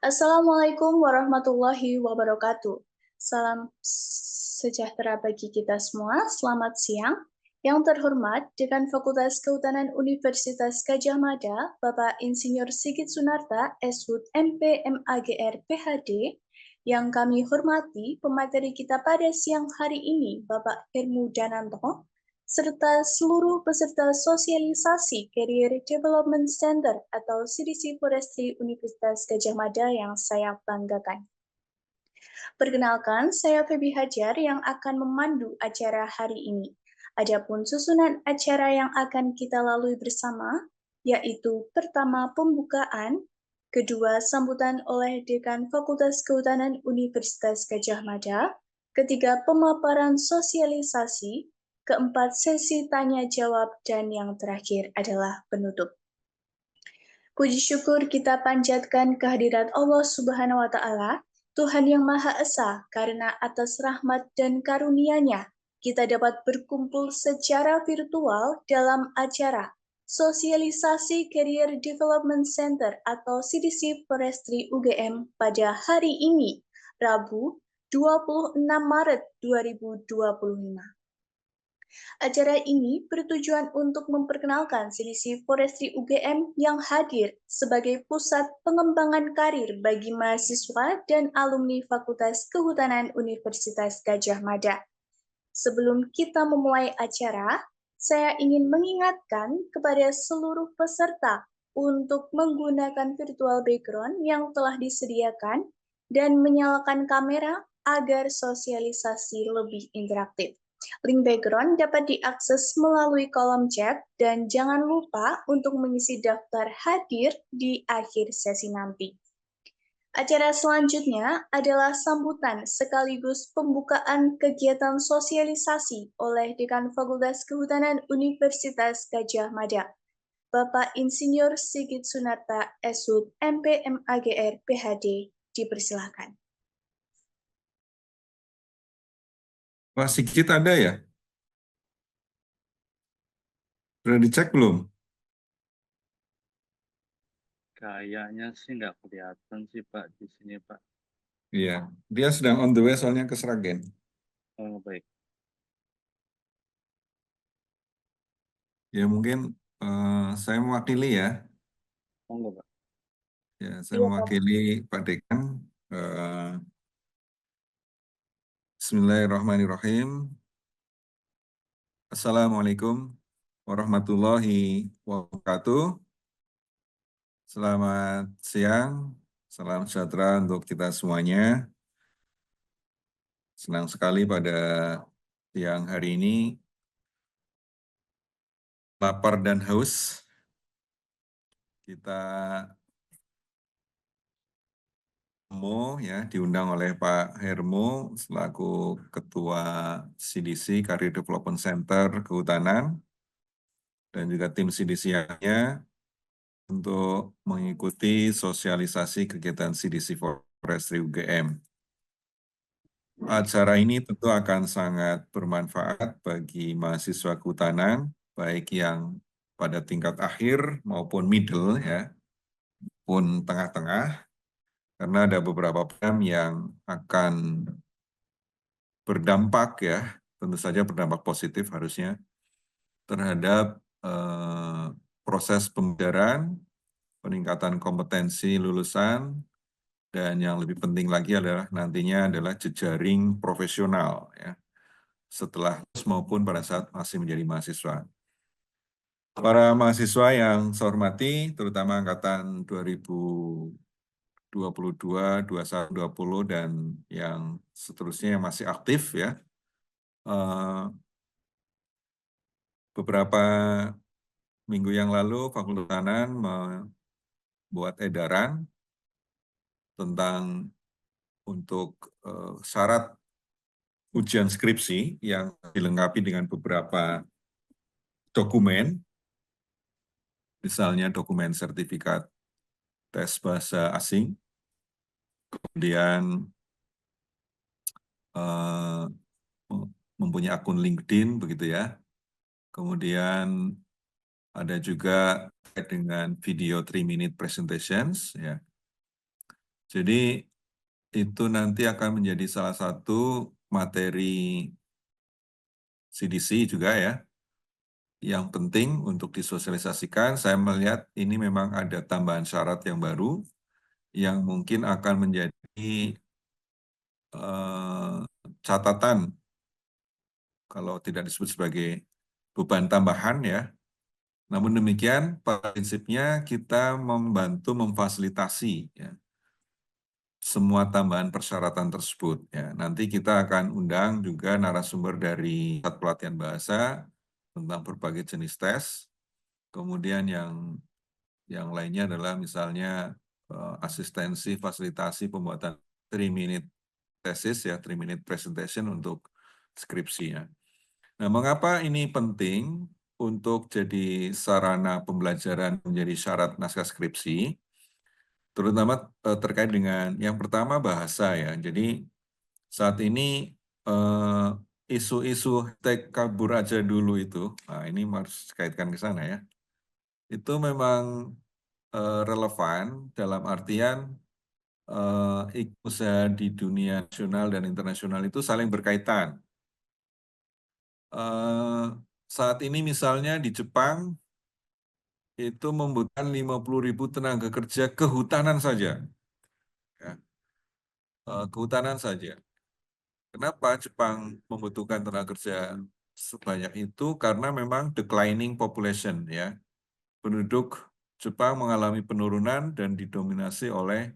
Assalamualaikum warahmatullahi wabarakatuh. Salam sejahtera bagi kita semua. Selamat siang. Yang terhormat, Dekan Fakultas Kehutanan Universitas Gadjah Mada, Bapak Insinyur Sigit Sunarta, SHUT MP MAGR PhD, yang kami hormati pemateri kita pada siang hari ini, Bapak Hermu Dananto, serta seluruh peserta sosialisasi Career Development Center atau CDC Forestry Universitas Gadjah Mada yang saya banggakan. Perkenalkan, saya Febi Hajar yang akan memandu acara hari ini. Adapun susunan acara yang akan kita lalui bersama, yaitu pertama pembukaan, kedua sambutan oleh Dekan Fakultas Kehutanan Universitas Gadjah Mada, ketiga pemaparan sosialisasi, keempat sesi tanya jawab, dan yang terakhir adalah penutup. Puji syukur kita panjatkan kehadirat Allah Subhanahu wa Ta'ala, Tuhan yang Maha Esa, karena atas rahmat dan karunia-Nya kita dapat berkumpul secara virtual dalam acara Sosialisasi Career Development Center atau CDC Forestry UGM pada hari ini, Rabu 26 Maret 2025. Acara ini bertujuan untuk memperkenalkan CDC Forestry UGM yang hadir sebagai pusat pengembangan karir bagi mahasiswa dan alumni Fakultas Kehutanan Universitas Gadjah Mada. Sebelum kita memulai acara, saya ingin mengingatkan kepada seluruh peserta untuk menggunakan virtual background yang telah disediakan dan menyalakan kamera agar sosialisasi lebih interaktif. Link background dapat diakses melalui kolom chat dan jangan lupa untuk mengisi daftar hadir di akhir sesi nanti. Acara selanjutnya adalah sambutan sekaligus pembukaan kegiatan sosialisasi oleh Dekan Fakultas Kehutanan Universitas Gadjah Mada, Bapak Insinyur Sigit Sunarta, SHUT MP MAGR PhD, dipersilakan. Pak Sigit ada ya? Sudah dicek belum? Kayaknya sih nggak kelihatan sih Pak di sini Pak. Iya, dia sedang on the way soalnya ke Sragen. Oh baik. Ya mungkin saya mewakili ya. Monggo Pak. Ya, saya mewakili Pak Dekan. Bismillahirrahmanirrahim. Assalamualaikum warahmatullahi wabarakatuh. Selamat siang, salam sejahtera untuk kita semuanya. Senang sekali pada siang hari ini, lapar dan haus, kita ya diundang oleh Pak Hermo selaku Ketua CDC Career Development Center Kehutanan dan juga tim CDC-nya untuk mengikuti sosialisasi kegiatan CDC Forestry UGM. Acara ini tentu akan sangat bermanfaat bagi mahasiswa kehutanan, baik yang pada tingkat akhir maupun middle ya, pun tengah-tengah, karena ada beberapa program yang akan berdampak ya, tentu saja berdampak positif harusnya terhadap proses pembelajaran, peningkatan kompetensi lulusan, dan yang lebih penting lagi adalah nantinya adalah jejaring profesional ya, setelah maupun pada saat masih menjadi mahasiswa. Para mahasiswa yang saya hormati, terutama angkatan 2022, 21, 20, dan yang seterusnya yang masih aktif ya, beberapa minggu yang lalu Fakultas Kehutanan membuat edaran tentang untuk syarat ujian skripsi yang dilengkapi dengan beberapa dokumen, misalnya dokumen sertifikat tes bahasa asing, kemudian mempunyai akun LinkedIn, begitu ya. Kemudian ada juga dengan video 3-minute presentations, ya. Jadi itu nanti akan menjadi salah satu materi CDC juga ya, yang penting untuk disosialisasikan. Saya melihat ini memang ada tambahan syarat yang baru, yang mungkin akan menjadi catatan, kalau tidak disebut sebagai beban tambahan ya. Namun demikian, prinsipnya kita membantu memfasilitasi ya, semua tambahan persyaratan tersebut. Ya. Nanti kita akan undang juga narasumber dari Pusat Pelatihan Bahasa tentang berbagai jenis tes. Kemudian yang lainnya adalah misalnya asistensi, fasilitasi pembuatan 3-minute thesis ya, 3-minute presentation untuk skripsinya. Nah, mengapa ini penting untuk jadi sarana pembelajaran menjadi syarat naskah skripsi? Terutama terkait dengan yang pertama bahasa ya. Jadi saat ini isu-isu hashtag kabur aja dulu itu, nah ini harus kaitkan ke sana ya. Itu memang relevan dalam artian usaha di dunia nasional dan internasional itu saling berkaitan. Saat ini misalnya di Jepang itu membutuhkan 50.000 tenaga kerja kehutanan saja. Ya. Kehutanan saja. Kenapa Jepang membutuhkan tenaga kerja sebanyak itu? Karena memang declining population ya. Penduduk Jepang mengalami penurunan dan didominasi oleh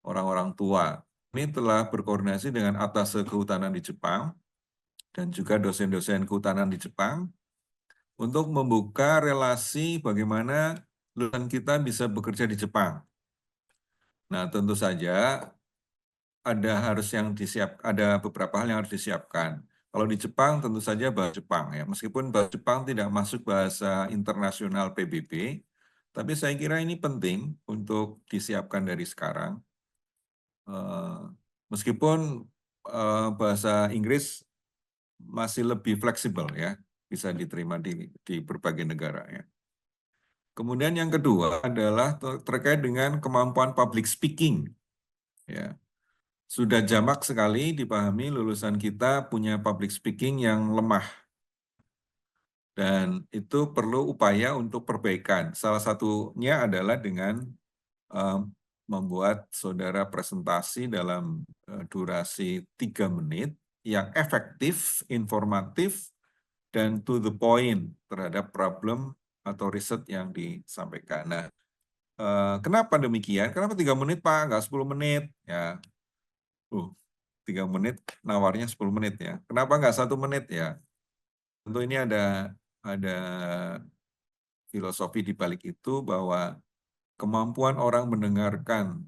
orang-orang tua. Ini telah berkoordinasi dengan atasé kehutanan di Jepang dan juga dosen-dosen kehutanan di Jepang untuk membuka relasi bagaimana lulusan kita bisa bekerja di Jepang. Nah, tentu saja ada beberapa hal yang harus disiapkan. Kalau di Jepang tentu saja bahasa Jepang ya, meskipun bahasa Jepang tidak masuk bahasa internasional PBB, tapi saya kira ini penting untuk disiapkan dari sekarang. Meskipun bahasa Inggris masih lebih fleksibel ya, bisa diterima di berbagai negara ya. Kemudian yang kedua adalah terkait dengan kemampuan public speaking. Ya. Sudah jamak sekali dipahami lulusan kita punya public speaking yang lemah. Dan itu perlu upaya untuk perbaikan. Salah satunya adalah dengan membuat saudara presentasi dalam durasi 3 menit yang efektif, informatif, dan to the point terhadap problem atau riset yang disampaikan. Nah, kenapa demikian? Kenapa 3 menit Pak, nggak 10 menit? Ya, 3 menit, nawarnya 10 menit ya. Kenapa nggak 1 menit ya? Tentu ini ada filosofi di balik itu bahwa kemampuan orang mendengarkan,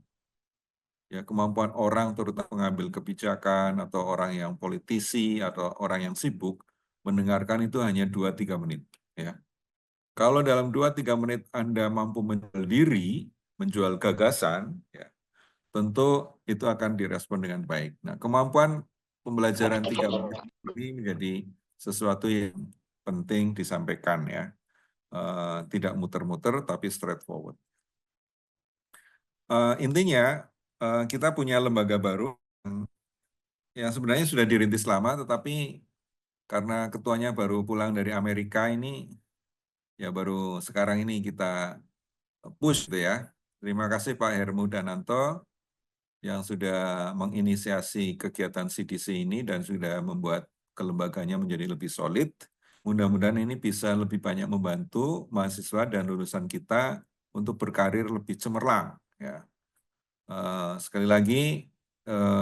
ya kemampuan orang terutama mengambil kebijakan atau orang yang politisi atau orang yang sibuk mendengarkan itu hanya 2-3 menit. Ya. Kalau dalam 2-3 menit Anda mampu menjual diri, menjual gagasan, ya, tentu itu akan direspon dengan baik. Nah, kemampuan pembelajaran 3 menit ini menjadi sesuatu yang penting disampaikan ya. Tidak muter-muter tapi straightforward. Intinya kita punya lembaga baru yang sebenarnya sudah dirintis lama, tetapi karena ketuanya baru pulang dari Amerika ini, ya baru sekarang ini kita push gitu ya. Terima kasih Pak Hermu Dananto yang sudah menginisiasi kegiatan CDC ini dan sudah membuat kelembaganya menjadi lebih solid. Mudah-mudahan ini bisa lebih banyak membantu mahasiswa dan lulusan kita untuk berkarir lebih cemerlang. Ya. Sekali lagi,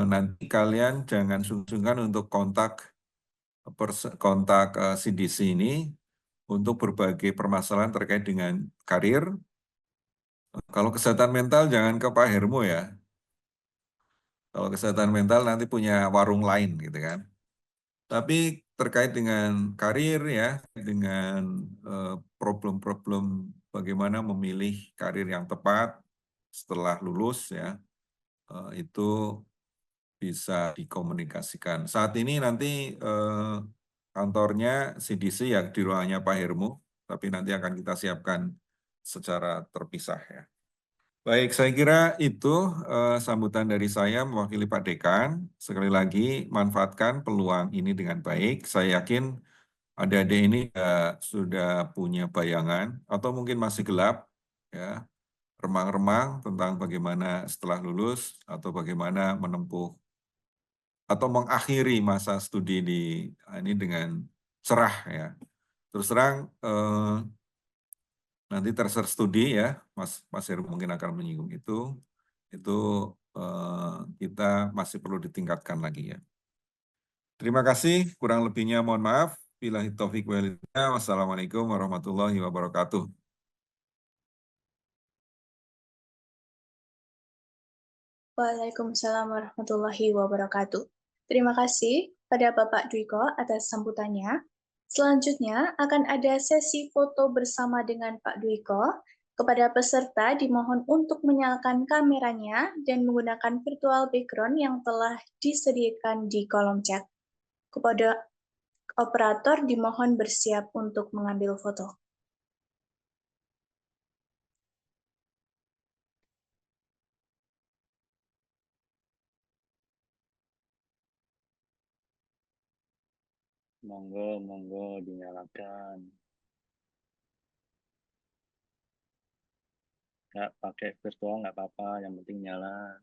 nanti kalian jangan sungkan untuk kontak CDC ini untuk berbagai permasalahan terkait dengan karir. Kalau kesehatan mental jangan ke Pak Hermo ya. Kalau kesehatan mental nanti punya warung lain gitu kan. Tapi terkait dengan karir ya, dengan problem-problem bagaimana memilih karir yang tepat setelah lulus ya, itu bisa dikomunikasikan. Saat ini nanti kantornya CDC ya di ruangannya Pak Hermu, tapi nanti akan kita siapkan secara terpisah ya. Baik, saya kira itu sambutan dari saya mewakili Pak Dekan. Sekali lagi, manfaatkan peluang ini dengan baik. Saya yakin adik-adik ini sudah punya bayangan atau mungkin masih gelap, ya, remang-remang tentang bagaimana setelah lulus atau bagaimana menempuh atau mengakhiri masa studi ini dengan cerah, ya. Terus terang nanti terser studi, ya, Mas Heru mungkin akan menyinggung itu kita masih perlu ditingkatkan lagi, ya. Terima kasih, kurang lebihnya mohon maaf. Billahi taufiq wal hidayah. Wassalamualaikum warahmatullahi wabarakatuh. Waalaikumsalam warahmatullahi wabarakatuh. Terima kasih pada Bapak Dwiko atas sambutannya. Selanjutnya akan ada sesi foto bersama dengan Pak Dwiko. Kepada peserta dimohon untuk menyalakan kameranya dan menggunakan virtual background yang telah disediakan di kolom chat. Kepada operator dimohon bersiap untuk mengambil foto. Monggo dinyalakan. Nggak pakai virtual nggak apa-apa, yang penting nyala.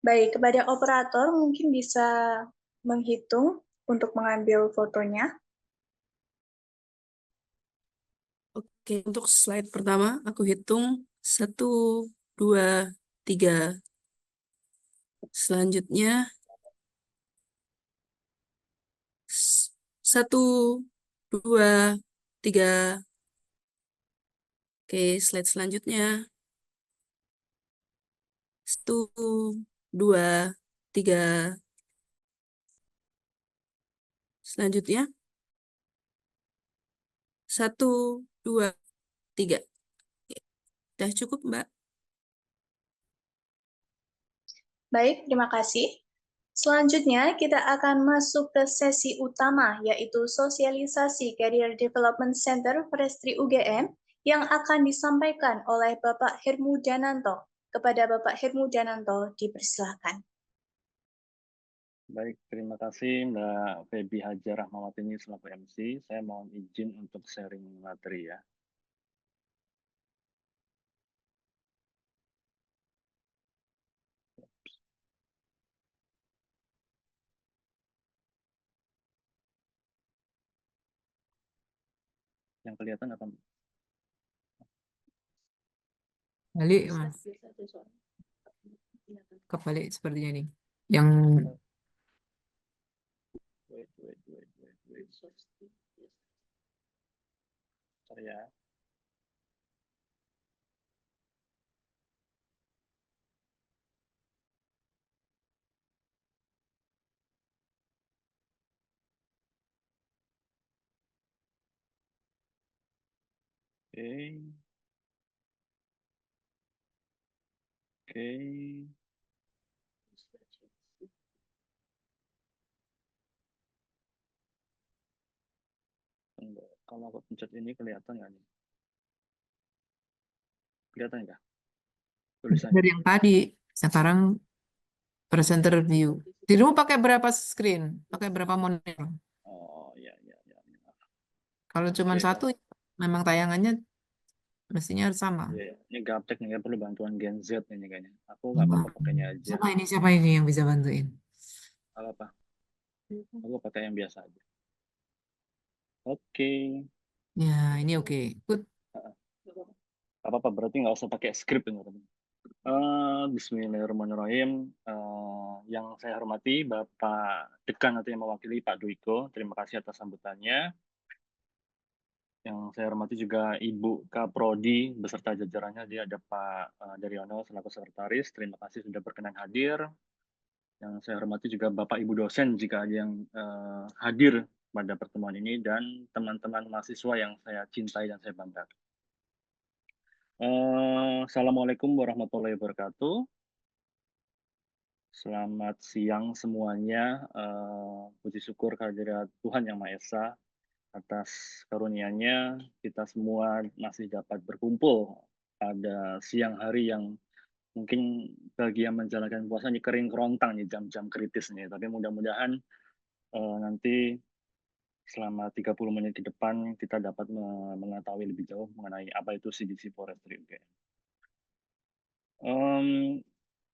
Baik, kepada operator mungkin bisa menghitung untuk mengambil fotonya. Oke, untuk slide pertama aku hitung 1, 2, 3. Selanjutnya 1, 2, 3. Oke, slide selanjutnya 1, 2, 3. Selanjutnya 1, 2, 3. Udah cukup, Mbak? Baik, terima kasih. Selanjutnya, kita akan masuk ke sesi utama, yaitu sosialisasi Career Development Center Prestri UGM yang akan disampaikan oleh Bapak Hermudananto. Kepada Bapak Hermudananto, dipersilakan. Baik, terima kasih Mbak Feby Hajar Rahmawati selaku MC. Saya mohon izin untuk sharing materi, ya. Yang kelihatan apa? Balik, Mas. Kebalik sepertinya nih. Yang Wait. Sorry, ya. Oke. Kalau aku pencet ini kelihatan nggak nih? Kelihatan nggak? Tulisannya. dari yang tadi, sekarang presenter view. Dirimu pakai berapa screen? Pakai berapa monitor? Oh, ya. Kalau cuma Oke, satu, memang tayangannya mestinya harus sama. Ya. Ini gaptek nih, ya, perlu bantuan Gen Z ini kayaknya. Aku nggak apa-apa pakainya aja. Siapa ini yang bisa bantuin? Apa? Aku pakai yang biasa aja. Oke. Ya, ini oke. Good. Apa-apa, berarti nggak usah pakai skrip ini. Bismillahirrahmanirrahim. Yang saya hormati Bapak Dekan atau yang mewakili Pak Dwiko, terima kasih atas sambutannya. Yang saya hormati juga Ibu Kaprodi beserta jajarannya, dia ada Pak Daryono selaku sekretaris, terima kasih sudah berkenan hadir. Yang saya hormati juga Bapak Ibu dosen jika ada yang hadir pada pertemuan ini, dan teman-teman mahasiswa yang saya cintai dan saya banggakan. Assalamualaikum warahmatullahi wabarakatuh. Selamat siang semuanya. Puji syukur kehadirat Tuhan Yang Maha Esa atas karunia-Nya kita semua masih dapat berkumpul pada siang hari yang mungkin bagi yang menjalankan puasa ini kering kerontang nih, jam-jam kritis nih. Tapi mudah-mudahan nanti selama 30 menit ke depan kita dapat mengetahui lebih jauh mengenai apa itu CDC Forestry UGM.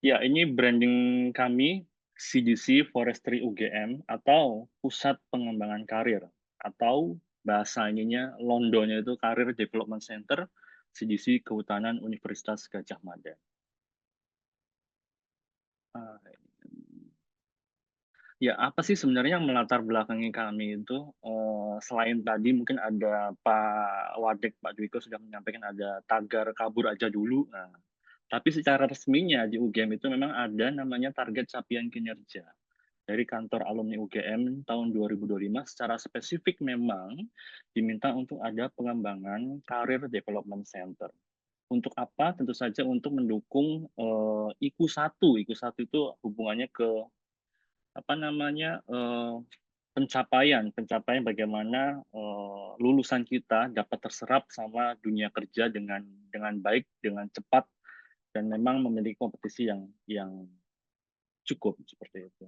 Ya, ini branding kami CDC Forestry UGM atau Pusat Pengembangan Karir, atau bahasa ininya Londonnya itu Career Development Center CDC Kehutanan Universitas Gadjah Mada. Ya, apa sih sebenarnya yang melatar belakangi kami itu? Selain tadi mungkin ada Pak Wadek, Pak Dwiko sudah menyampaikan ada tagar kabur aja dulu. Nah, tapi secara resminya di UGM itu memang ada namanya target capaian kinerja dari kantor alumni UGM tahun 2025. Secara spesifik memang diminta untuk ada pengembangan Career Development Center. Untuk apa? Tentu saja untuk mendukung IQ1. IQ1 itu hubungannya ke apa namanya, pencapaian bagaimana lulusan kita dapat terserap sama dunia kerja dengan baik, dengan cepat, dan memang memiliki kompetisi yang cukup seperti itu.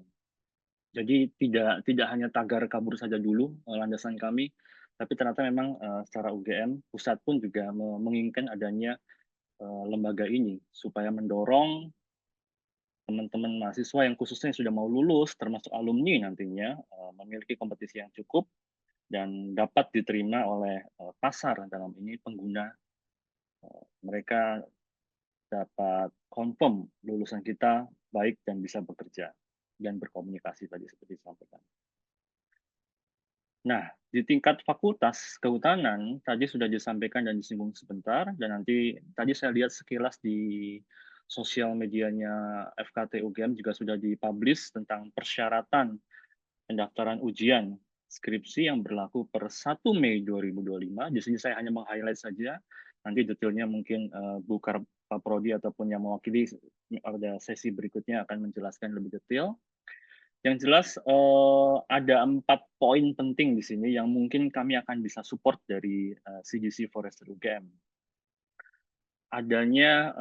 Jadi tidak hanya tagar kabur saja dulu landasan kami, tapi ternyata memang secara UGM pusat pun juga menginginkan adanya lembaga ini supaya mendorong teman-teman mahasiswa yang khususnya sudah mau lulus, termasuk alumni nantinya, memiliki kompetisi yang cukup dan dapat diterima oleh pasar, dalam ini pengguna. Mereka dapat confirm lulusan kita baik dan bisa bekerja dan berkomunikasi tadi seperti disampaikan. Nah, di tingkat fakultas kehutanan tadi sudah disampaikan dan disinggung sebentar, dan nanti tadi saya lihat sekilas di sosial medianya FKT UGM juga sudah dipublish tentang persyaratan pendaftaran ujian skripsi yang berlaku per 1 Mei 2025. Di sini saya hanya meng-highlight saja, nanti detailnya mungkin Bu Kaprodi ataupun yang mewakili pada sesi berikutnya akan menjelaskan lebih detail. Yang jelas ada 4 poin penting di sini yang mungkin kami akan bisa support dari CDC Forestry UGM. Adanya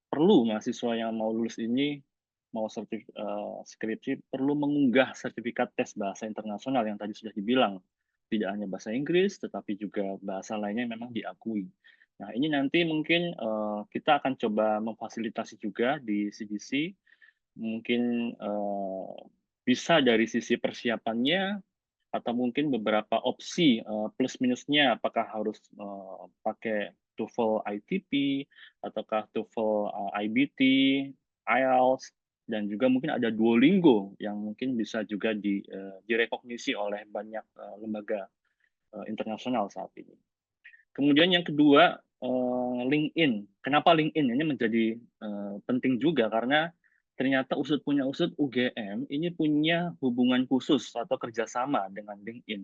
perlu mahasiswa yang mau lulus ini, mau skripsi, perlu mengunggah sertifikat tes bahasa internasional yang tadi sudah dibilang. Tidak hanya bahasa Inggris, tetapi juga bahasa lainnya yang memang diakui. Nah, ini nanti mungkin kita akan coba memfasilitasi juga di CDC, mungkin bisa dari sisi persiapannya, atau mungkin beberapa opsi plus minusnya, apakah harus pakai TOEFL ITP, ataukah TOEFL IBT, IELTS, dan juga mungkin ada Duolingo yang mungkin bisa juga direkognisi oleh banyak lembaga internasional saat ini. Kemudian yang kedua, LinkedIn. Kenapa LinkedIn ini menjadi penting juga? Karena ternyata usut punya usut UGM ini punya hubungan khusus atau kerjasama dengan LinkedIn.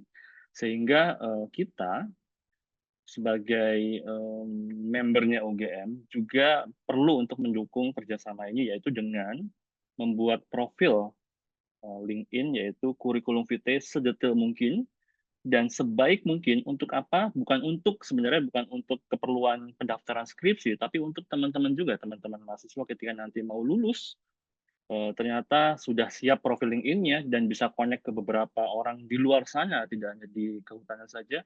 Sehingga kita sebagai membernya UGM juga perlu untuk mendukung kerjasama ini, yaitu dengan membuat profil LinkedIn, yaitu kurikulum vitae sedetail mungkin, dan sebaik mungkin. Untuk apa? Sebenarnya bukan untuk keperluan pendaftaran skripsi, tapi untuk teman-teman juga, teman-teman mahasiswa ketika nanti mau lulus, ternyata sudah siap profil LinkedIn-nya dan bisa connect ke beberapa orang di luar sana, tidak hanya di kehutanan saja,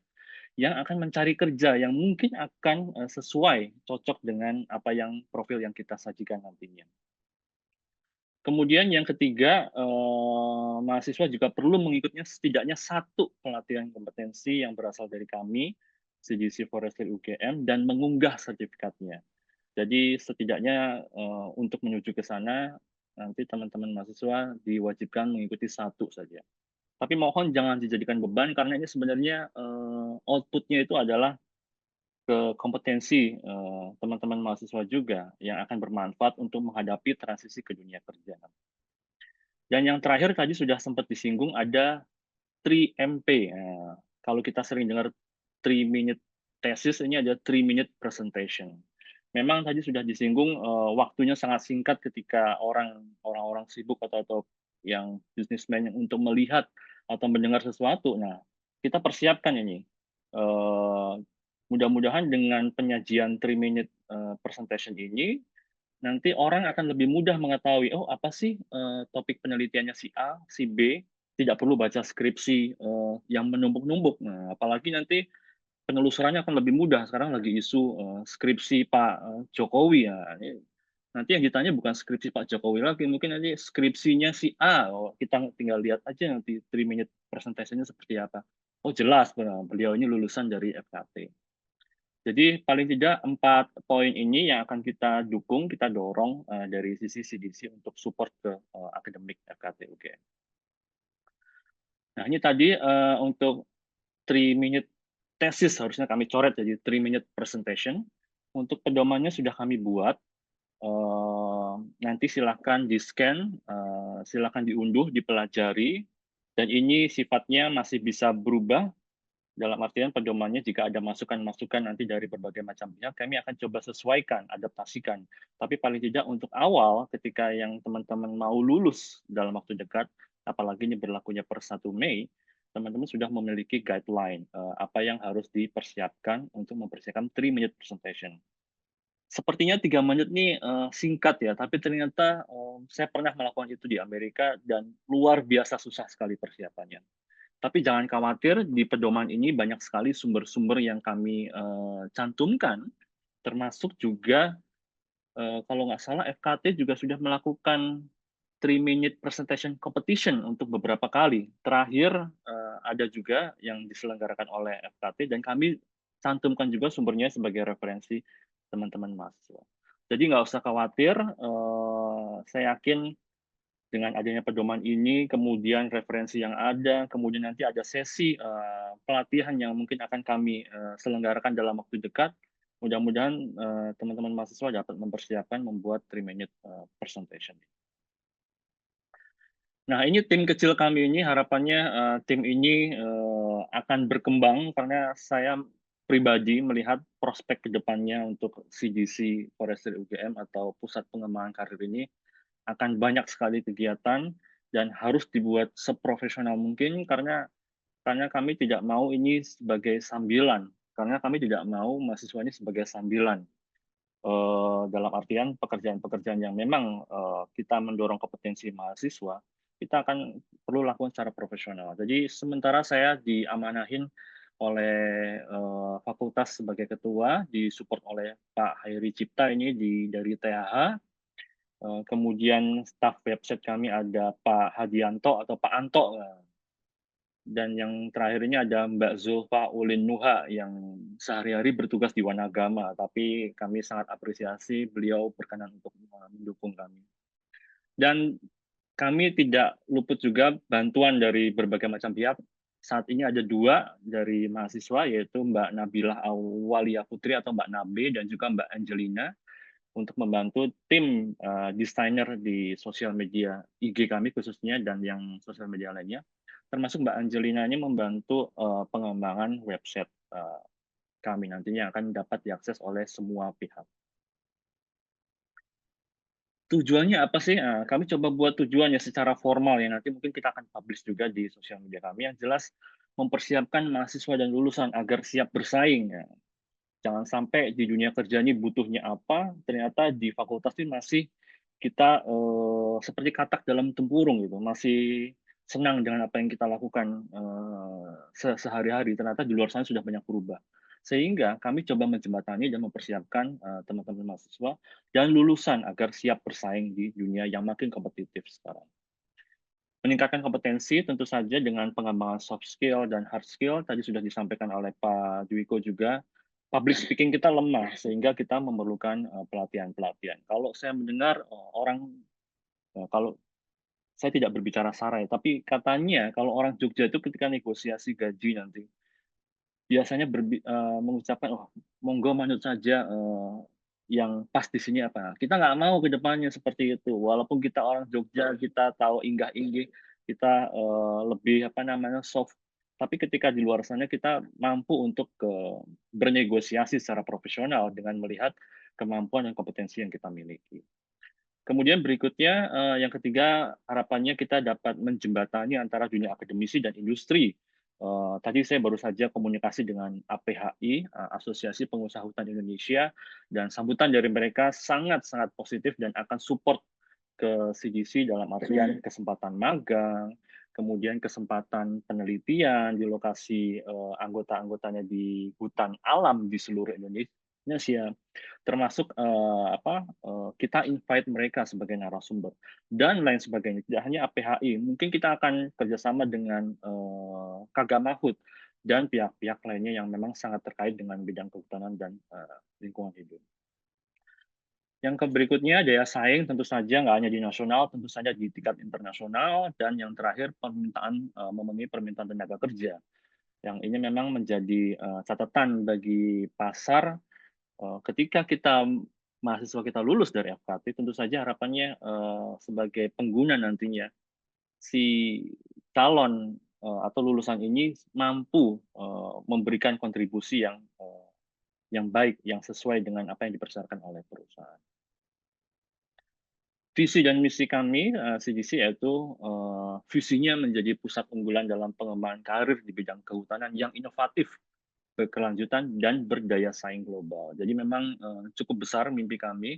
yang akan mencari kerja yang mungkin akan sesuai, cocok dengan apa yang profil yang kita sajikan nantinya. Kemudian yang ketiga, mahasiswa juga perlu mengikutinya setidaknya 1 pelatihan kompetensi yang berasal dari kami, CDC Forestry UGM, dan mengunggah sertifikatnya. Jadi setidaknya untuk menuju ke sana, nanti teman-teman mahasiswa diwajibkan mengikuti 1 saja. Tapi mohon jangan dijadikan beban, karena ini sebenarnya output-nya itu adalah ke kompetensi teman-teman mahasiswa juga yang akan bermanfaat untuk menghadapi transisi ke dunia kerja. Dan yang terakhir tadi sudah sempat disinggung ada 3MP. Nah, kalau kita sering dengar 3 minute tesis ini ada 3-minute presentation. Memang tadi sudah disinggung waktunya sangat singkat ketika orang-orang sibuk atau yang businessman yang untuk melihat atau mendengar sesuatu. Nah, kita persiapkan ini. Mudah-mudahan dengan penyajian 3-minute presentation ini nanti orang akan lebih mudah mengetahui, oh apa sih topik penelitiannya si A, si B, tidak perlu baca skripsi yang menumpuk-numpuk. Nah, apalagi nanti penelusurannya akan lebih mudah. Sekarang lagi isu skripsi Pak Jokowi ya. Nanti yang ditanya bukan skripsi Pak Jokowi lagi, mungkin nanti skripsinya si A. Oh, kita tinggal lihat aja nanti 3-minute presentasinya seperti apa. Oh jelas, beliau ini lulusan dari FKT. Jadi paling tidak 4 poin ini yang akan kita dukung, kita dorong dari sisi CDC untuk support ke akademik FKT UGM. Nah ini tadi untuk 3-minute tesis harusnya kami coret jadi 3-minute presentation. Untuk pedomannya sudah kami buat. Nanti silakan di-scan, silakan diunduh, dipelajari. Dan ini sifatnya masih bisa berubah. Dalam artian pedomannya jika ada masukan-masukan nanti dari berbagai macam pihak, kami akan coba sesuaikan, adaptasikan. Tapi paling tidak untuk awal, ketika yang teman-teman mau lulus dalam waktu dekat, apalagi ini berlakunya per 1 Mei, teman-teman sudah memiliki guideline apa yang harus dipersiapkan untuk mempersiapkan 3-minute presentation. Sepertinya 3 menit ini singkat ya, tapi ternyata saya pernah melakukan itu di Amerika dan luar biasa susah sekali persiapannya. Tapi jangan khawatir, di pedoman ini banyak sekali sumber-sumber yang kami cantumkan, termasuk juga kalau nggak salah FKT juga sudah melakukan 3-minute presentation competition untuk beberapa kali. Terakhir ada juga yang diselenggarakan oleh FKT dan kami cantumkan juga sumbernya sebagai referensi teman-teman mahasiswa. Jadi nggak usah khawatir, saya yakin dengan adanya pedoman ini, kemudian referensi yang ada, kemudian nanti ada sesi pelatihan yang mungkin akan kami selenggarakan dalam waktu dekat. Mudah-mudahan teman-teman mahasiswa dapat mempersiapkan membuat 3-minute presentation. Nah, ini tim kecil kami ini, harapannya tim ini akan berkembang karena saya pribadi melihat prospek ke depannya untuk CDC Forestry UGM atau Pusat Pengembangan Karir ini akan banyak sekali kegiatan dan harus dibuat seprofesional mungkin karena kami tidak mau ini sebagai sambilan, karena kami tidak mau mahasiswa ini sebagai sambilan. Dalam artian pekerjaan-pekerjaan yang memang kita mendorong kompetensi mahasiswa, kita akan perlu lakukan secara profesional. Jadi sementara saya diamanahin oleh fakultas sebagai ketua, disupport oleh Pak Hairi Cipta ini dari THH. Kemudian staf website kami ada Pak Hadianto atau Pak Anto. Dan yang terakhir ini ada Mbak Zulfa Ulin Nuha yang sehari-hari bertugas di Wanagama, tapi kami sangat apresiasi beliau berkenan untuk mendukung kami. Dan kami tidak luput juga bantuan dari berbagai macam pihak. Saat ini ada 2 dari mahasiswa, yaitu Mbak Nabilah Awalia Putri atau Mbak Nabe, dan juga Mbak Angelina, untuk membantu tim desainer di sosial media IG kami khususnya, dan yang sosial media lainnya. Termasuk Mbak Angelina ini membantu pengembangan website kami nantinya akan dapat diakses oleh semua pihak. Tujuannya apa sih? Kami coba buat tujuannya secara formal ya, nanti mungkin kita akan publish juga di sosial media kami. Yang jelas mempersiapkan mahasiswa dan lulusan agar siap bersaing. Ya. Jangan sampai di dunia kerja ini butuhnya apa, ternyata di fakultas ini masih kita seperti katak dalam tempurung gitu, masih senang dengan apa yang kita lakukan sehari-hari, ternyata di luar sana sudah banyak berubah. Sehingga kami coba menjembatani dan mempersiapkan teman-teman mahasiswa dan lulusan agar siap bersaing di dunia yang makin kompetitif sekarang. Meningkatkan kompetensi tentu saja dengan pengembangan soft skill dan hard skill, tadi sudah disampaikan oleh Pak Dwiko juga, public speaking kita lemah, sehingga kita memerlukan pelatihan-pelatihan. Kalau saya mendengar kalau saya tidak berbicara sara ya, tapi katanya kalau orang Jogja itu ketika negosiasi gaji nanti, biasanya mengucapkan, oh monggo manut saja yang pas di sini apa. Kita nggak mau ke depannya seperti itu. Walaupun kita orang Jogja, kita tahu inggah-inggih, kita lebih soft tapi ketika di luar sana kita mampu untuk bernegosiasi secara profesional dengan melihat kemampuan dan kompetensi yang kita miliki. Kemudian berikutnya, yang ketiga, harapannya kita dapat menjembatani antara dunia akademisi dan industri. Tadi saya baru saja komunikasi dengan APHI, Asosiasi Pengusaha Hutan Indonesia, dan sambutan dari mereka sangat-sangat positif dan akan support ke CGC dalam artian kesempatan magang, kemudian kesempatan penelitian di lokasi anggota-anggotanya di hutan alam di seluruh Indonesia, termasuk kita invite mereka sebagai narasumber dan lain sebagainya. Tidak hanya APHI, mungkin kita akan kerjasama dengan Kagamahut dan pihak-pihak lainnya yang memang sangat terkait dengan bidang kehutanan dan lingkungan hidup. Yang berikutnya daya saing tentu saja nggak hanya di nasional, tentu saja di tingkat internasional, dan yang terakhir permintaan memenuhi permintaan tenaga kerja. Yang ini memang menjadi catatan bagi pasar ketika mahasiswa kita lulus dari FKT, tentu saja harapannya sebagai pengguna nantinya si calon atau lulusan ini mampu memberikan kontribusi yang baik, yang sesuai dengan apa yang dipersyaratkan oleh perusahaan. Visi dan misi kami CGC yaitu visinya menjadi pusat unggulan dalam pengembangan karir di bidang kehutanan yang inovatif, berkelanjutan, dan berdaya saing global. Jadi memang cukup besar mimpi kami,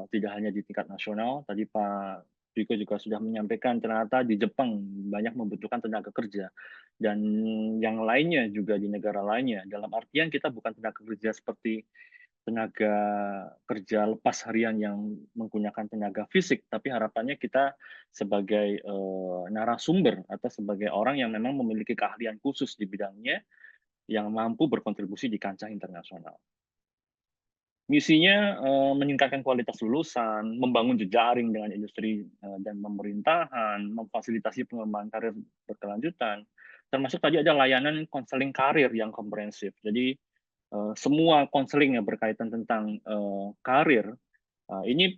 tidak hanya di tingkat nasional. Tadi Pak Dwiko juga sudah menyampaikan ternyata di Jepang banyak membutuhkan tenaga kerja, dan yang lainnya juga di negara lainnya. Dalam artian kita bukan tenaga kerja seperti tenaga kerja lepas harian yang menggunakan tenaga fisik, tapi harapannya kita sebagai narasumber atau sebagai orang yang memang memiliki keahlian khusus di bidangnya yang mampu berkontribusi di kancah internasional. Misinya meningkatkan kualitas lulusan, membangun jejaring dengan industri dan pemerintahan, memfasilitasi pengembangan karir berkelanjutan, termasuk tadi ada layanan konseling karir yang komprehensif. Jadi semua konseling yang berkaitan tentang karir ini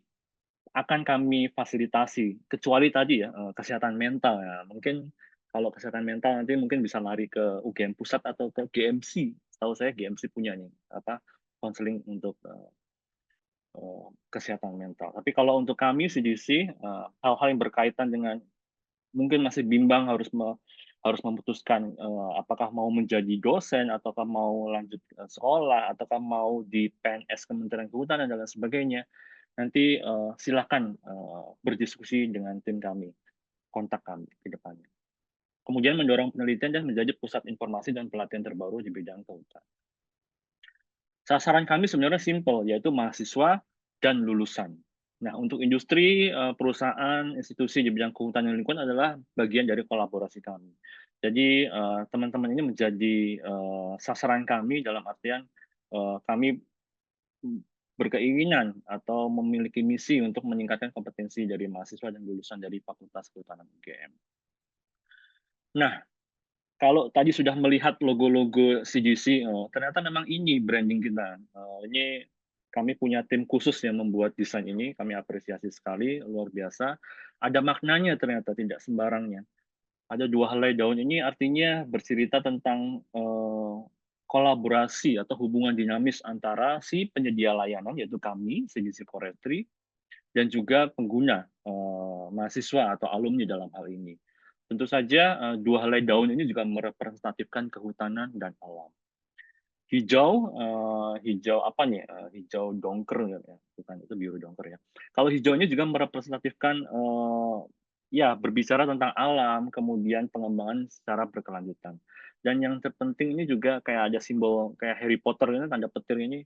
akan kami fasilitasi, kecuali tadi ya kesehatan mental ya. Mungkin kalau kesehatan mental nanti mungkin bisa lari ke UGM Pusat atau ke GMC. Tahu saya GMC punya nih konseling untuk kesehatan mental. Tapi kalau untuk kami CGC hal-hal yang berkaitan dengan mungkin masih bimbang harus memutuskan apakah mau menjadi dosen ataukah mau lanjut sekolah ataukah mau di PNS Kementerian Kehutanan dan lain sebagainya. Nanti silakan berdiskusi dengan tim kami, kontak kami ke depannya. Kemudian mendorong penelitian dan menjadi pusat informasi dan pelatihan terbaru di bidang kehutanan. Sasaran kami sebenarnya simpel, yaitu mahasiswa dan lulusan. Nah, untuk industri, perusahaan, institusi di bidang kehutanan dan lingkungan adalah bagian dari kolaborasi kami. Jadi, teman-teman ini menjadi sasaran kami dalam artian kami berkeinginan atau memiliki misi untuk meningkatkan kompetensi dari mahasiswa dan lulusan dari Fakultas Kehutanan UGM. Nah, kalau tadi sudah melihat logo-logo CGC, ternyata memang ini branding kita. Ini kami punya tim khusus yang membuat desain ini, kami apresiasi sekali, luar biasa. Ada maknanya ternyata, tidak sembarangnya. Ada 2 helai daun ini artinya bercerita tentang kolaborasi atau hubungan dinamis antara si penyedia layanan, yaitu kami, CGC Forestry, dan juga pengguna, mahasiswa atau alumni dalam hal ini. Tentu saja 2 helai daun ini juga merepresentatifkan kehutanan dan alam. Hijau, hijau apa nih? Hijau dongker ya, bukan itu biru dongker ya. Kalau hijau ini juga merepresentatifkan ya berbicara tentang alam, kemudian pengembangan secara berkelanjutan. Dan yang terpenting ini juga kayak ada simbol kayak Harry Potter ini, tanda petir ini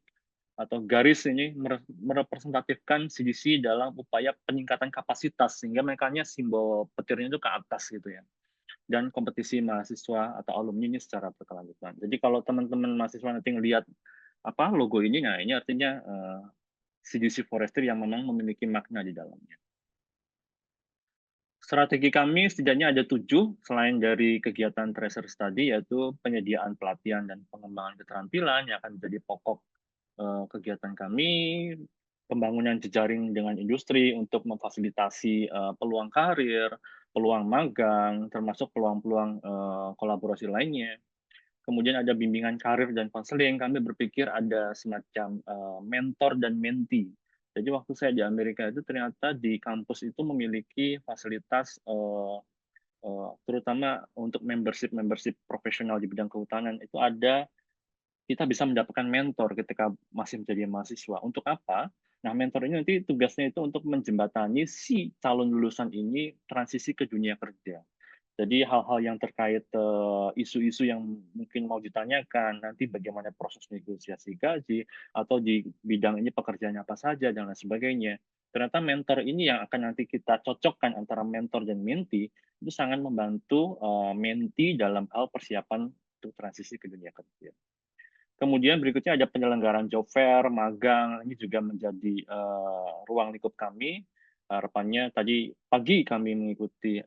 atau garis ini merepresentatifkan CGC dalam upaya peningkatan kapasitas sehingga makanya simbol petirnya itu ke atas gitu ya. Dan kompetisi mahasiswa atau alumni ini secara berkelanjutan. Jadi kalau teman-teman mahasiswa nanti ngelihat logo ini, nah ini artinya CGC Forestry yang memang memiliki makna di dalamnya. Strategi kami setidaknya ada 7 selain dari kegiatan tracer study, yaitu penyediaan pelatihan dan pengembangan keterampilan yang akan menjadi pokok kegiatan kami, pembangunan jejaring dengan industri untuk memfasilitasi peluang karir, peluang magang, termasuk peluang-peluang kolaborasi lainnya. Kemudian ada bimbingan karir dan konseling. Kami berpikir ada semacam mentor dan mentee. Jadi waktu saya di Amerika itu ternyata di kampus itu memiliki fasilitas terutama untuk membership profesional di bidang kehutanan itu ada, kita bisa mendapatkan mentor ketika masih menjadi mahasiswa. Untuk apa? Nah, mentor ini nanti tugasnya itu untuk menjembatani si calon lulusan ini transisi ke dunia kerja. Jadi hal-hal yang terkait isu-isu yang mungkin mau ditanyakan, nanti bagaimana proses negosiasi gaji, atau di bidang ini pekerjaan apa saja, dan lain sebagainya. Ternyata mentor ini yang akan nanti kita cocokkan antara mentor dan mentee, itu sangat membantu mentee dalam hal persiapan untuk transisi ke dunia kerja. Kemudian berikutnya ada penyelenggaraan job fair, magang, ini juga menjadi ruang lingkup kami. Harapannya tadi pagi kami mengikuti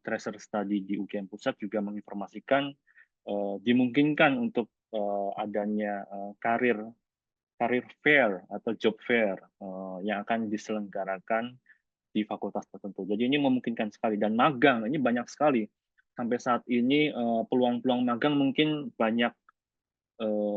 tracer study di UGM Pusat juga menginformasikan dimungkinkan untuk adanya karir fair atau job fair yang akan diselenggarakan di fakultas tertentu. Jadi ini memungkinkan sekali, dan magang ini banyak sekali. Sampai saat ini peluang-peluang magang mungkin banyak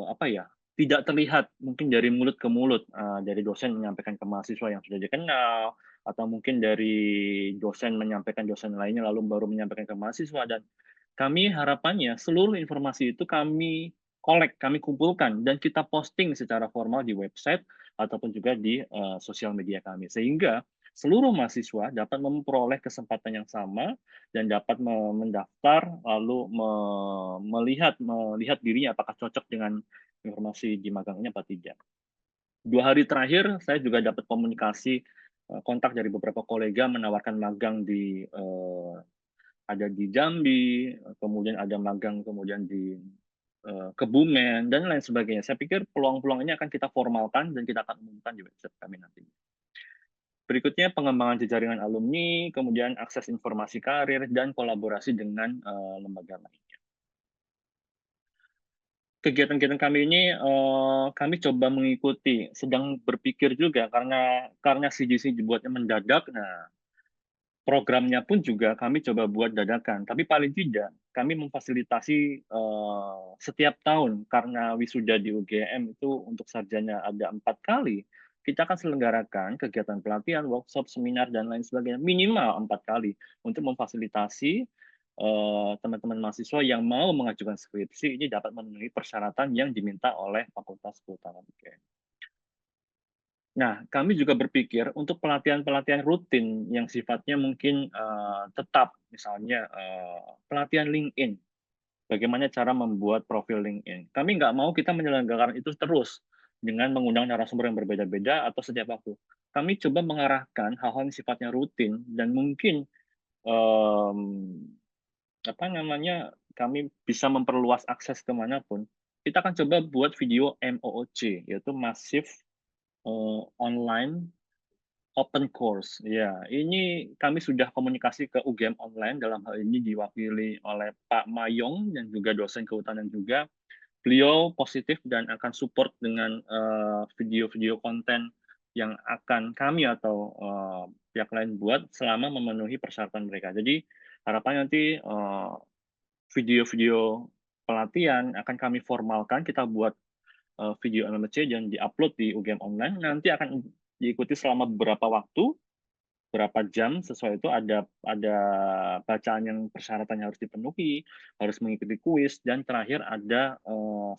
apa ya, tidak terlihat mungkin dari mulut ke mulut, dari dosen menyampaikan ke mahasiswa yang sudah dikenal, atau mungkin dari dosen menyampaikan dosen lainnya lalu baru menyampaikan ke mahasiswa. Dan kami harapannya seluruh informasi itu kami kami kumpulkan dan kita posting secara formal di website ataupun juga di sosial media kami, sehingga seluruh mahasiswa dapat memperoleh kesempatan yang sama dan dapat mendaftar lalu melihat dirinya apakah cocok dengan informasi di magang ini apa tidak. 2 hari terakhir saya juga dapat komunikasi kontak dari beberapa kolega menawarkan magang di ada di Jambi, kemudian ada magang kemudian di Kebumen dan lain sebagainya. Saya pikir peluang-peluang ini akan kita formalkan dan kita akan umumkan di website kami nanti. Berikutnya pengembangan jejaring alumni, kemudian akses informasi karir, dan kolaborasi dengan lembaga lainnya. Kegiatan-kegiatan kami ini kami coba mengikuti, sedang berpikir juga karena CGC dibuatnya mendadak. Nah, programnya pun juga kami coba buat dadakan, tapi paling tidak kami memfasilitasi setiap tahun karena wisuda di UGM itu untuk sarjana ada 4 kali. Kita akan selenggarakan kegiatan pelatihan, workshop, seminar, dan lain sebagainya minimal 4 kali untuk memfasilitasi teman-teman mahasiswa yang mau mengajukan skripsi ini dapat memenuhi persyaratan yang diminta oleh Fakultas Kehutanan UGM. Nah, kami juga berpikir untuk pelatihan-pelatihan rutin yang sifatnya mungkin tetap, misalnya pelatihan LinkedIn, bagaimana cara membuat profil LinkedIn. Kami nggak mau kita menyelenggarakan itu terus dengan mengundang narasumber yang berbeda-beda atau setiap waktu. Kami coba mengarahkan hal-hal yang sifatnya rutin dan mungkin apa namanya, kami bisa memperluas akses kemanapun. Kita akan coba buat video MOOC, yaitu Massive Online Open Course. Ya, ini kami sudah komunikasi ke UGM Online, dalam hal ini diwakili oleh Pak Mayong dan juga dosen kehutanan juga. Beliau positif dan akan support dengan video-video konten yang akan kami atau pihak lain buat selama memenuhi persyaratan mereka. Jadi harapannya nanti video-video pelatihan akan kami formalkan, kita buat video MMC dan diupload di UGM Online, nanti akan diikuti selama beberapa waktu, berapa jam, sesuai itu ada bacaan yang persyaratan yang harus dipenuhi, harus mengikuti kuis, dan terakhir ada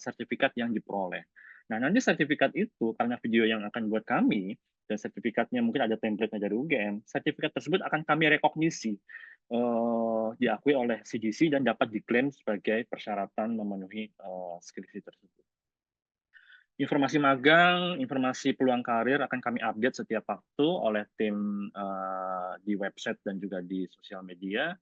sertifikat yang diperoleh. Nah, nanti sertifikat itu, karena video yang akan buat kami, dan sertifikatnya mungkin ada template-nya dari UGM, sertifikat tersebut akan kami rekognisi, diakui oleh CGC dan dapat diklaim sebagai persyaratan memenuhi skripsi tersebut. Informasi magang, informasi peluang karir akan kami update setiap waktu oleh tim di website dan juga di sosial media.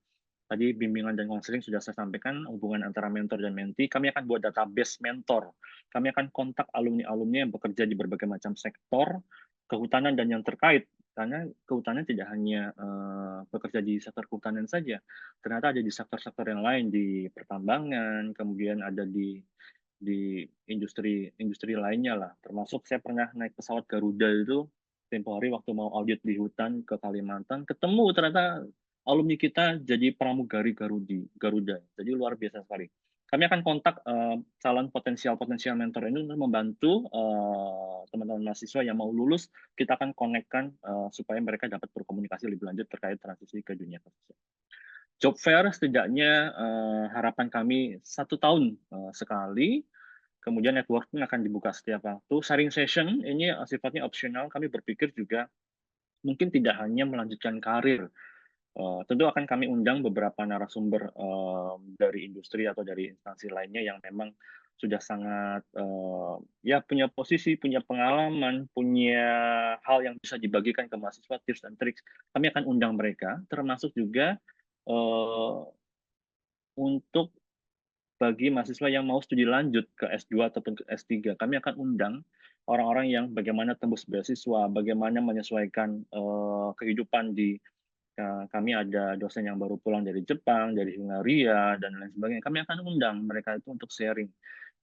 Tadi bimbingan dan konseling sudah saya sampaikan, hubungan antara mentor dan mentee. Kami akan buat database mentor. Kami akan kontak alumni-alumni yang bekerja di berbagai macam sektor, kehutanan dan yang terkait. Karena kehutanan tidak hanya bekerja di sektor kehutanan saja. Ternyata ada di sektor-sektor yang lain, di pertambangan, kemudian ada di industri lainnya lah. Termasuk saya pernah naik pesawat Garuda itu tempo hari waktu mau audit di hutan ke Kalimantan, ketemu ternyata alumni kita jadi pramugari Garuda. Jadi luar biasa sekali. Kami akan kontak calon potensial mentor ini untuk membantu teman-teman mahasiswa yang mau lulus. Kita akan konekkan supaya mereka dapat berkomunikasi lebih lanjut terkait transisi ke dunia kerja. Job fair setidaknya harapan kami 1 tahun sekali. Kemudian networking akan dibuka setiap waktu. Sharing session ini sifatnya opsional. Kami berpikir juga mungkin tidak hanya melanjutkan karir. Tentu akan kami undang beberapa narasumber dari industri atau dari instansi lainnya yang memang sudah sangat ya punya posisi, punya pengalaman, punya hal yang bisa dibagikan ke mahasiswa, tips dan trik. Kami akan undang mereka, termasuk juga untuk bagi mahasiswa yang mau studi lanjut ke S2 ataupun ke S3, kami akan undang orang-orang yang bagaimana tembus beasiswa, bagaimana menyesuaikan kehidupan di kami ada dosen yang baru pulang dari Jepang, dari Hungaria, dan lain sebagainya. Kami akan undang mereka itu untuk sharing,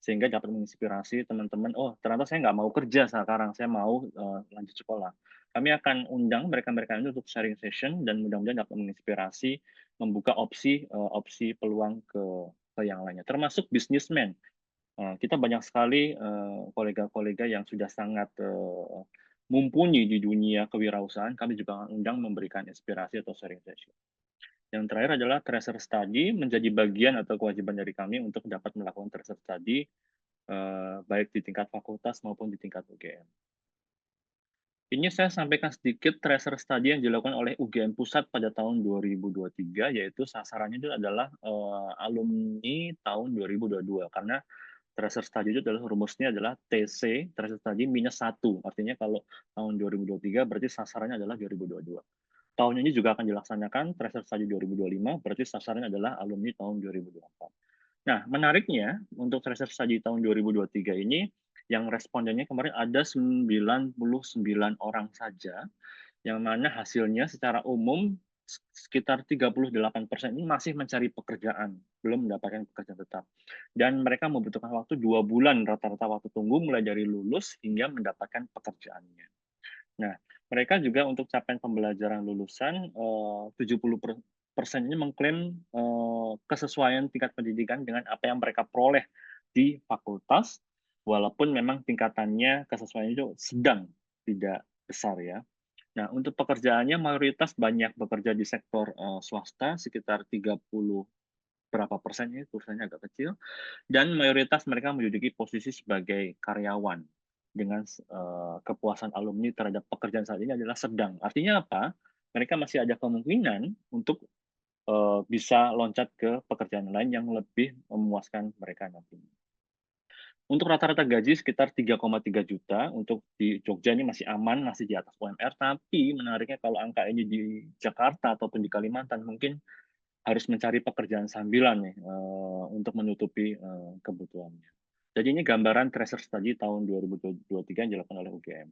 sehingga dapat menginspirasi teman-teman, oh ternyata saya nggak mau kerja sekarang, saya mau lanjut sekolah. Kami akan undang mereka-mereka itu untuk sharing session, dan mudah-mudahan dapat menginspirasi, membuka opsi peluang ke yang lainnya, termasuk bisnismen. Kita banyak sekali kolega-kolega yang sudah sangat mumpuni di dunia kewirausahaan, kami juga undang memberikan inspirasi atau sharing session. Yang terakhir adalah tracer study, menjadi bagian atau kewajiban dari kami untuk dapat melakukan tracer study, baik di tingkat fakultas maupun di tingkat UGM. Ini saya sampaikan sedikit tracer study yang dilakukan oleh UGM Pusat pada tahun 2023, yaitu sasarannya itu adalah alumni tahun 2022, karena tracer study itu adalah rumusnya adalah TC, tracer study minus 1. Artinya kalau tahun 2023 berarti sasarannya adalah 2022. Tahun ini juga akan dilaksanakan tracer study 2025, berarti sasarannya adalah alumni tahun 2024. Nah, menariknya untuk tracer study tahun 2023 ini, yang respondennya kemarin ada 99 orang saja, yang mana hasilnya secara umum sekitar 38% ini masih mencari pekerjaan, belum mendapatkan pekerjaan tetap. Dan mereka membutuhkan waktu 2 bulan rata-rata waktu tunggu mulai dari lulus hingga mendapatkan pekerjaannya. Nah, mereka juga untuk capaian pembelajaran lulusan 70% ini mengklaim kesesuaian tingkat pendidikan dengan apa yang mereka peroleh di fakultas, walaupun memang tingkatannya kesesuaian itu sedang, tidak besar ya. Nah, untuk pekerjaannya mayoritas banyak bekerja di sektor swasta, sekitar 30 berapa persen, ini tulisannya agak kecil, dan mayoritas mereka menduduki posisi sebagai karyawan dengan kepuasan alumni terhadap pekerjaan saat ini adalah sedang. Artinya apa? Mereka masih ada kemungkinan untuk bisa loncat ke pekerjaan lain yang lebih memuaskan mereka nantinya. Untuk rata-rata gaji sekitar 3,3 juta, untuk di Jogja ini masih aman, masih di atas UMR, tapi menariknya kalau angka ini di Jakarta ataupun di Kalimantan mungkin harus mencari pekerjaan sambilan nih untuk menutupi kebutuhannya. Jadi ini gambaran tracer study tahun 2023 yang dilakukan oleh UGM.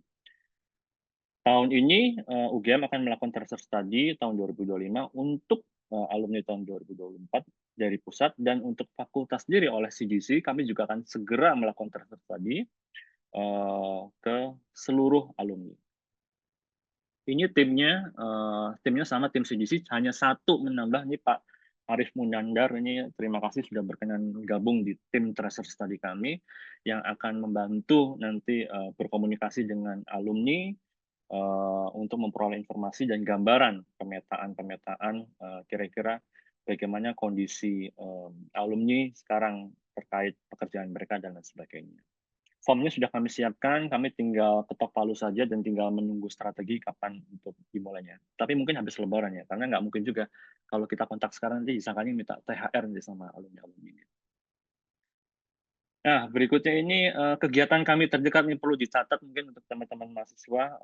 Tahun ini UGM akan melakukan tracer study tahun 2025 untuk alumni tahun 2024 dari pusat, dan untuk fakultas sendiri oleh CGC kami juga akan segera melakukan tracer study ke seluruh alumni. Ini timnya sama tim CGC, hanya satu menambah, ini Pak Arif Munandar, ini terima kasih sudah berkenan gabung di tim tracer study kami yang akan membantu nanti berkomunikasi dengan alumni untuk memperoleh informasi dan gambaran pemetaan kira-kira bagaimana kondisi alumni sekarang terkait pekerjaan mereka dan lain sebagainya. Formnya sudah kami siapkan, kami tinggal ketok palu saja dan tinggal menunggu strategi kapan untuk dimulainya. Tapi mungkin habis lebaran ya, karena nggak mungkin juga kalau kita kontak sekarang nanti disangkanya minta THR nanti sama alumni-alumni. Nah, berikutnya ini kegiatan kami terdekat ini perlu dicatat mungkin untuk teman-teman mahasiswa.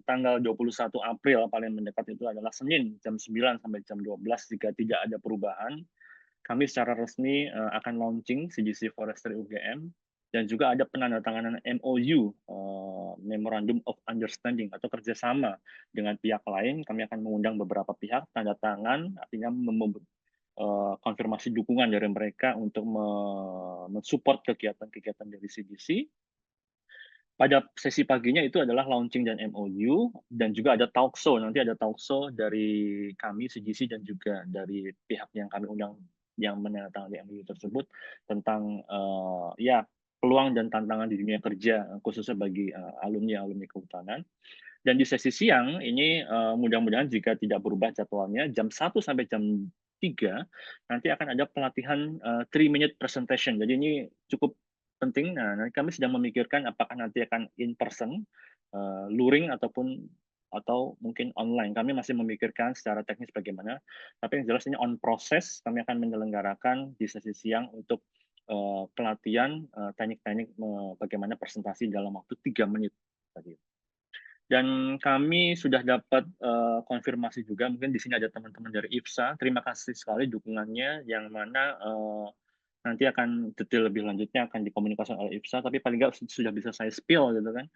Tanggal 21 April paling mendekat itu adalah Senin jam 9 sampai jam 12 jika tidak ada perubahan. Kami secara resmi akan launching CGC Forestry UGM, dan juga ada penandatanganan MOU, Memorandum of Understanding atau kerjasama dengan pihak lain. Kami akan mengundang beberapa pihak, tanda tangan, artinya konfirmasi dukungan dari mereka untuk mensupport kegiatan-kegiatan dari CGC. pada sesi paginya itu adalah launching dan MOU, dan juga ada talk show. Nanti ada talk show dari kami, CGC, dan juga dari pihak yang kami undang yang menandatangani MOU tersebut tentang ya peluang dan tantangan di dunia kerja, khususnya bagi alumni kehutanan. Dan di sesi siang ini mudah-mudahan jika tidak berubah jadwalnya, jam 1 sampai jam 3 nanti akan ada pelatihan 3-minute presentation. Jadi ini cukup penting. Nah, nanti kami sedang memikirkan apakah nanti akan in person, luring atau mungkin online. Kami masih memikirkan secara teknis bagaimana. Tapi yang jelas ini on process, kami akan menyelenggarakan di sesi siang untuk pelatihan teknik-teknik bagaimana presentasi dalam waktu 3 menit tadi. Dan kami sudah dapat konfirmasi juga, mungkin di sini ada teman-teman dari IFSA. Terima kasih sekali dukungannya, yang mana nanti akan detail lebih lanjutnya akan dikomunikasikan oleh IFSA, tapi paling nggak sudah bisa saya spill gitu kan.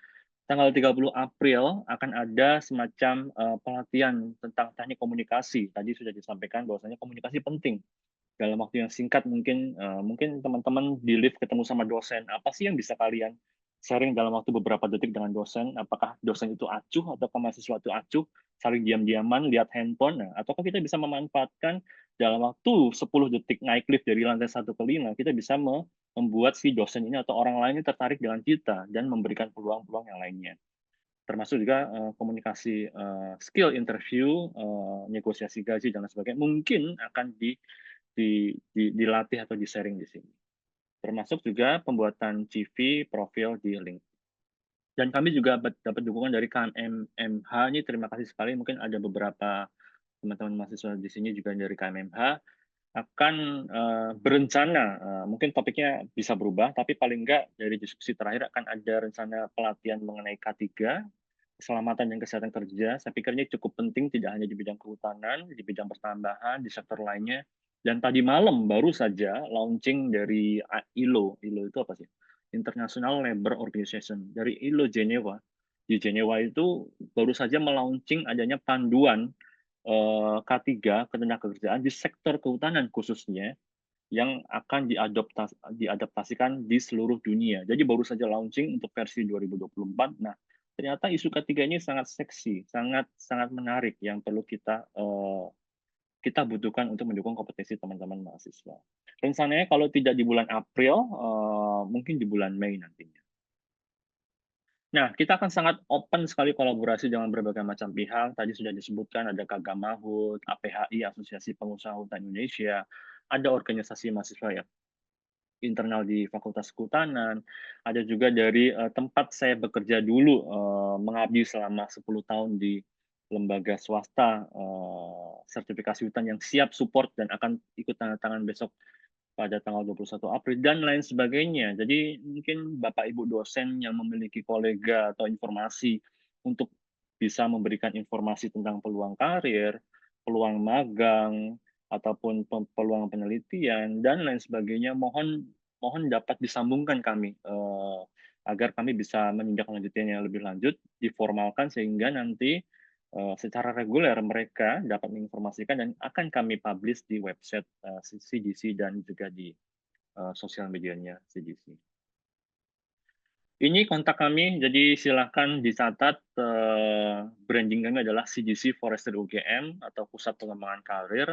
Tanggal 30 April akan ada semacam pelatihan tentang teknik komunikasi. Tadi sudah disampaikan bahwasanya komunikasi penting. Dalam waktu yang singkat mungkin teman-teman di lift ketemu sama dosen, apa sih yang bisa kalian sharing dalam waktu beberapa detik dengan dosen? Apakah dosen itu acuh atau mahasiswa itu acuh, saling diam-diaman, lihat handphone, ataukah kita bisa memanfaatkan dalam waktu 10 detik naik lift dari lantai 1 ke 5, kita bisa membuat si dosen ini atau orang lain tertarik dengan kita dan memberikan peluang-peluang yang lainnya. Termasuk juga komunikasi skill interview, negosiasi gaji dan lain sebagainya mungkin akan dilatih atau di-sharing di sini. Termasuk juga pembuatan CV, profil di LinkedIn. Dan kami juga dapat dukungan dari KMMH. Ini terima kasih sekali. Mungkin ada beberapa teman-teman mahasiswa di sini juga dari KMMH akan berencana, mungkin topiknya bisa berubah, tapi paling enggak dari diskusi terakhir akan ada rencana pelatihan mengenai K3, keselamatan dan kesehatan kerja. Saya pikir ini cukup penting, tidak hanya di bidang kehutanan, di bidang pertambahan, di sektor lainnya. Dan tadi malam baru saja launching dari ILO. ILO itu apa sih? International Labour Organization. Dari ILO Geneva. Di Geneva itu baru saja melaunching adanya panduan K3 ketenagakerjaan di sektor kehutanan khususnya yang akan diadaptasikan di seluruh dunia. Jadi baru saja launching untuk versi 2024. Nah, ternyata isu K3 ini sangat seksi, sangat menarik yang perlu kita butuhkan untuk mendukung kompetensi teman-teman mahasiswa. Rencananya kalau tidak di bulan April, mungkin di bulan Mei nantinya. Nah, kita akan sangat open sekali kolaborasi dengan berbagai macam pihak. Tadi sudah disebutkan ada Kagamahut, APHI, Asosiasi Pengusaha Hutan Indonesia, ada organisasi mahasiswa ya internal di Fakultas Kehutanan, ada juga dari tempat saya bekerja dulu, mengabdi selama 10 tahun di lembaga swasta sertifikasi hutan yang siap support dan akan ikut tanda tangan besok pada tanggal 21 April dan lain sebagainya. Jadi mungkin Bapak Ibu dosen yang memiliki kolega atau informasi untuk bisa memberikan informasi tentang peluang karir, peluang magang, ataupun peluang penelitian dan lain sebagainya, mohon dapat disambungkan kami agar kami bisa menindaklanjutinya lebih lanjut, diformalkan sehingga nanti secara reguler mereka dapat menginformasikan dan akan kami publish di website CGC dan juga di sosial medianya CGC. Ini kontak kami, jadi silakan dicatat. Branding kami adalah CGC Forestry UGM atau Pusat Pengembangan Karir.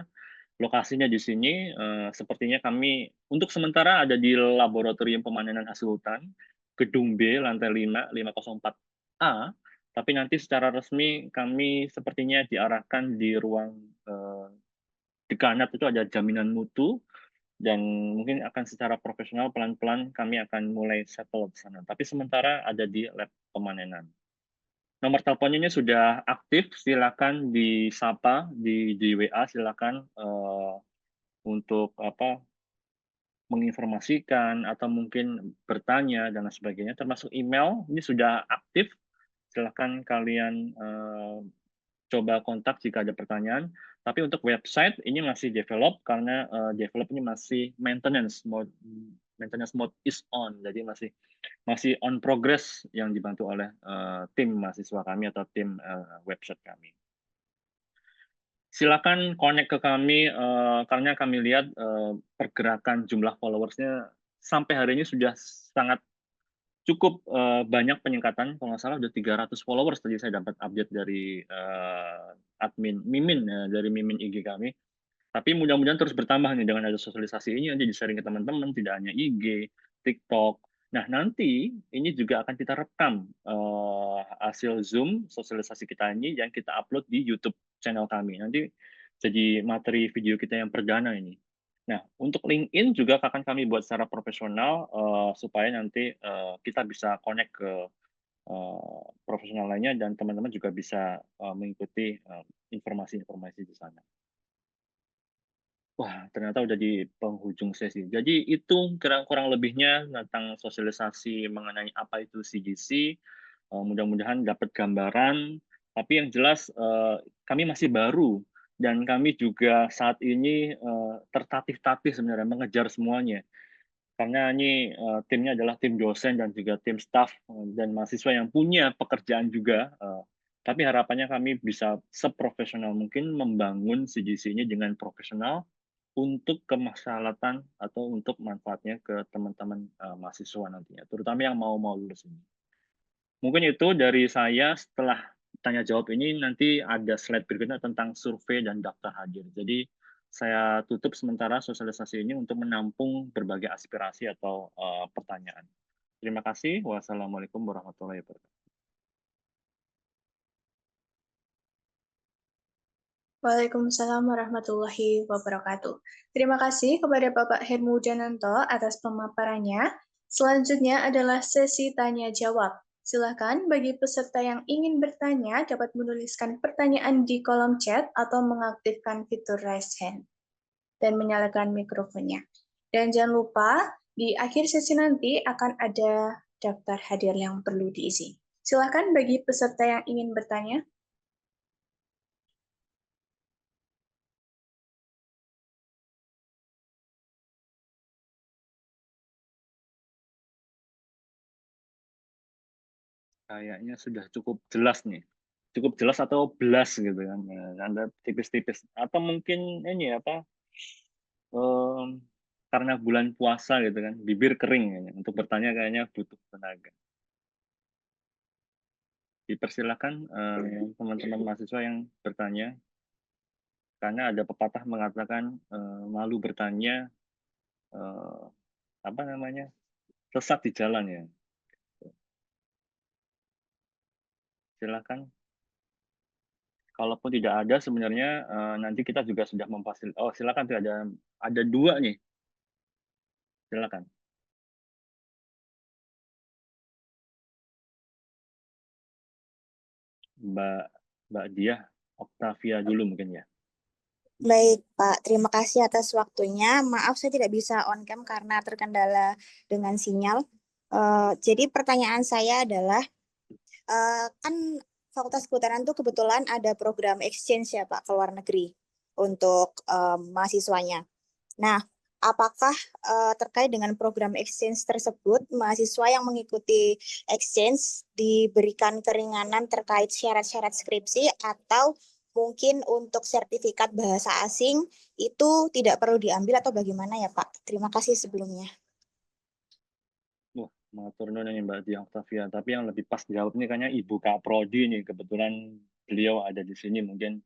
Lokasinya di sini, sepertinya kami untuk sementara ada di Laboratorium Pemanenan Hasil Hutan, Gedung B, lantai 5, 504A. Tapi nanti secara resmi kami sepertinya diarahkan di ruang dekanat itu ada jaminan mutu, dan mungkin akan secara profesional pelan-pelan kami akan mulai settle di sana. Tapi sementara ada di lab pemanenan. Nomor teleponnya sudah aktif, silakan disapa di WA, silakan untuk menginformasikan atau mungkin bertanya dan sebagainya, termasuk email ini sudah aktif. Silakan kalian coba kontak jika ada pertanyaan. Tapi untuk website ini masih develop karena develop ini masih maintenance mode is on, jadi masih on progress yang dibantu oleh tim mahasiswa kami atau tim website kami. Silakan connect ke kami karena kami lihat pergerakan jumlah followersnya sampai hari ini sudah sangat cukup banyak peningkatan, kalau nggak salah udah 300 followers tadi saya dapat update dari admin Mimin ya, dari Mimin IG kami. Tapi mudah-mudahan terus bertambah nih dengan ada sosialisasi ini nanti di-sharing ke teman-teman, tidak hanya IG, TikTok. Nah, nanti ini juga akan kita rekam hasil Zoom sosialisasi kita ini yang kita upload di YouTube channel kami. Nanti jadi materi video kita yang perdana ini. Nah, untuk LinkedIn juga akan kami buat secara profesional supaya nanti kita bisa connect ke profesional lainnya dan teman-teman juga bisa mengikuti informasi-informasi di sana. Wah, ternyata udah di penghujung sesi. Jadi itu kurang lebihnya tentang sosialisasi mengenai apa itu CGC. Mudah-mudahan dapat gambaran. Tapi yang jelas kami masih baru dan kami juga saat ini tertatih-tatih sebenarnya mengejar semuanya. Karena ini timnya adalah tim dosen dan juga tim staff dan mahasiswa yang punya pekerjaan juga. Tapi harapannya kami bisa seprofesional mungkin membangun CGC ini dengan profesional untuk kemaslahatan atau untuk manfaatnya ke teman-teman mahasiswa nantinya, terutama yang mau lulus ini. Mungkin itu dari saya. Setelah tanya jawab ini nanti ada slide berikutnya tentang survei dan daftar hadir. Jadi saya tutup sementara sosialisasi ini untuk menampung berbagai aspirasi atau pertanyaan. Terima kasih. Wassalamualaikum warahmatullahi wabarakatuh. Waalaikumsalam warahmatullahi wabarakatuh. Terima kasih kepada Bapak Hermudananto atas pemaparannya. Selanjutnya adalah sesi tanya-jawab. Silakan bagi peserta yang ingin bertanya dapat menuliskan pertanyaan di kolom chat atau mengaktifkan fitur raise hand dan menyalakan mikrofonnya. Dan jangan lupa, di akhir sesi nanti akan ada daftar hadir yang perlu diisi. Silakan bagi peserta yang ingin bertanya. Kayaknya sudah cukup jelas nih. Cukup jelas atau belas gitu kan. Anda tipis-tipis. Atau mungkin ini apa, karena bulan puasa gitu kan, bibir kering kayaknya. Untuk bertanya kayaknya butuh tenaga. Dipersilakan teman-teman mahasiswa yang bertanya. Karena ada pepatah mengatakan malu bertanya apa namanya, sesat di jalan ya. Silakan. Kalaupun tidak ada sebenarnya nanti kita juga sudah memfasilitasi. Oh silakan tuh ada dua nih. Silakan. Mbak Diah Octavia dulu mungkin ya. Baik, Pak. Terima kasih atas waktunya. Maaf, saya tidak bisa on cam karena terkendala dengan sinyal. Jadi pertanyaan saya adalah, kan Fakultas Kehutanan itu kebetulan ada program exchange ya, Pak, ke luar negeri untuk mahasiswanya. Nah, apakah terkait dengan program exchange tersebut, mahasiswa yang mengikuti exchange diberikan keringanan terkait syarat-syarat skripsi atau mungkin untuk sertifikat bahasa asing itu tidak perlu diambil atau bagaimana ya Pak? Terima kasih sebelumnya. Wah, matur nuwun nih Mbak Diah Octavia. Tapi yang lebih pas jawab nih kayaknya Ibu Kak Prodi nih. Kebetulan beliau ada di sini, mungkin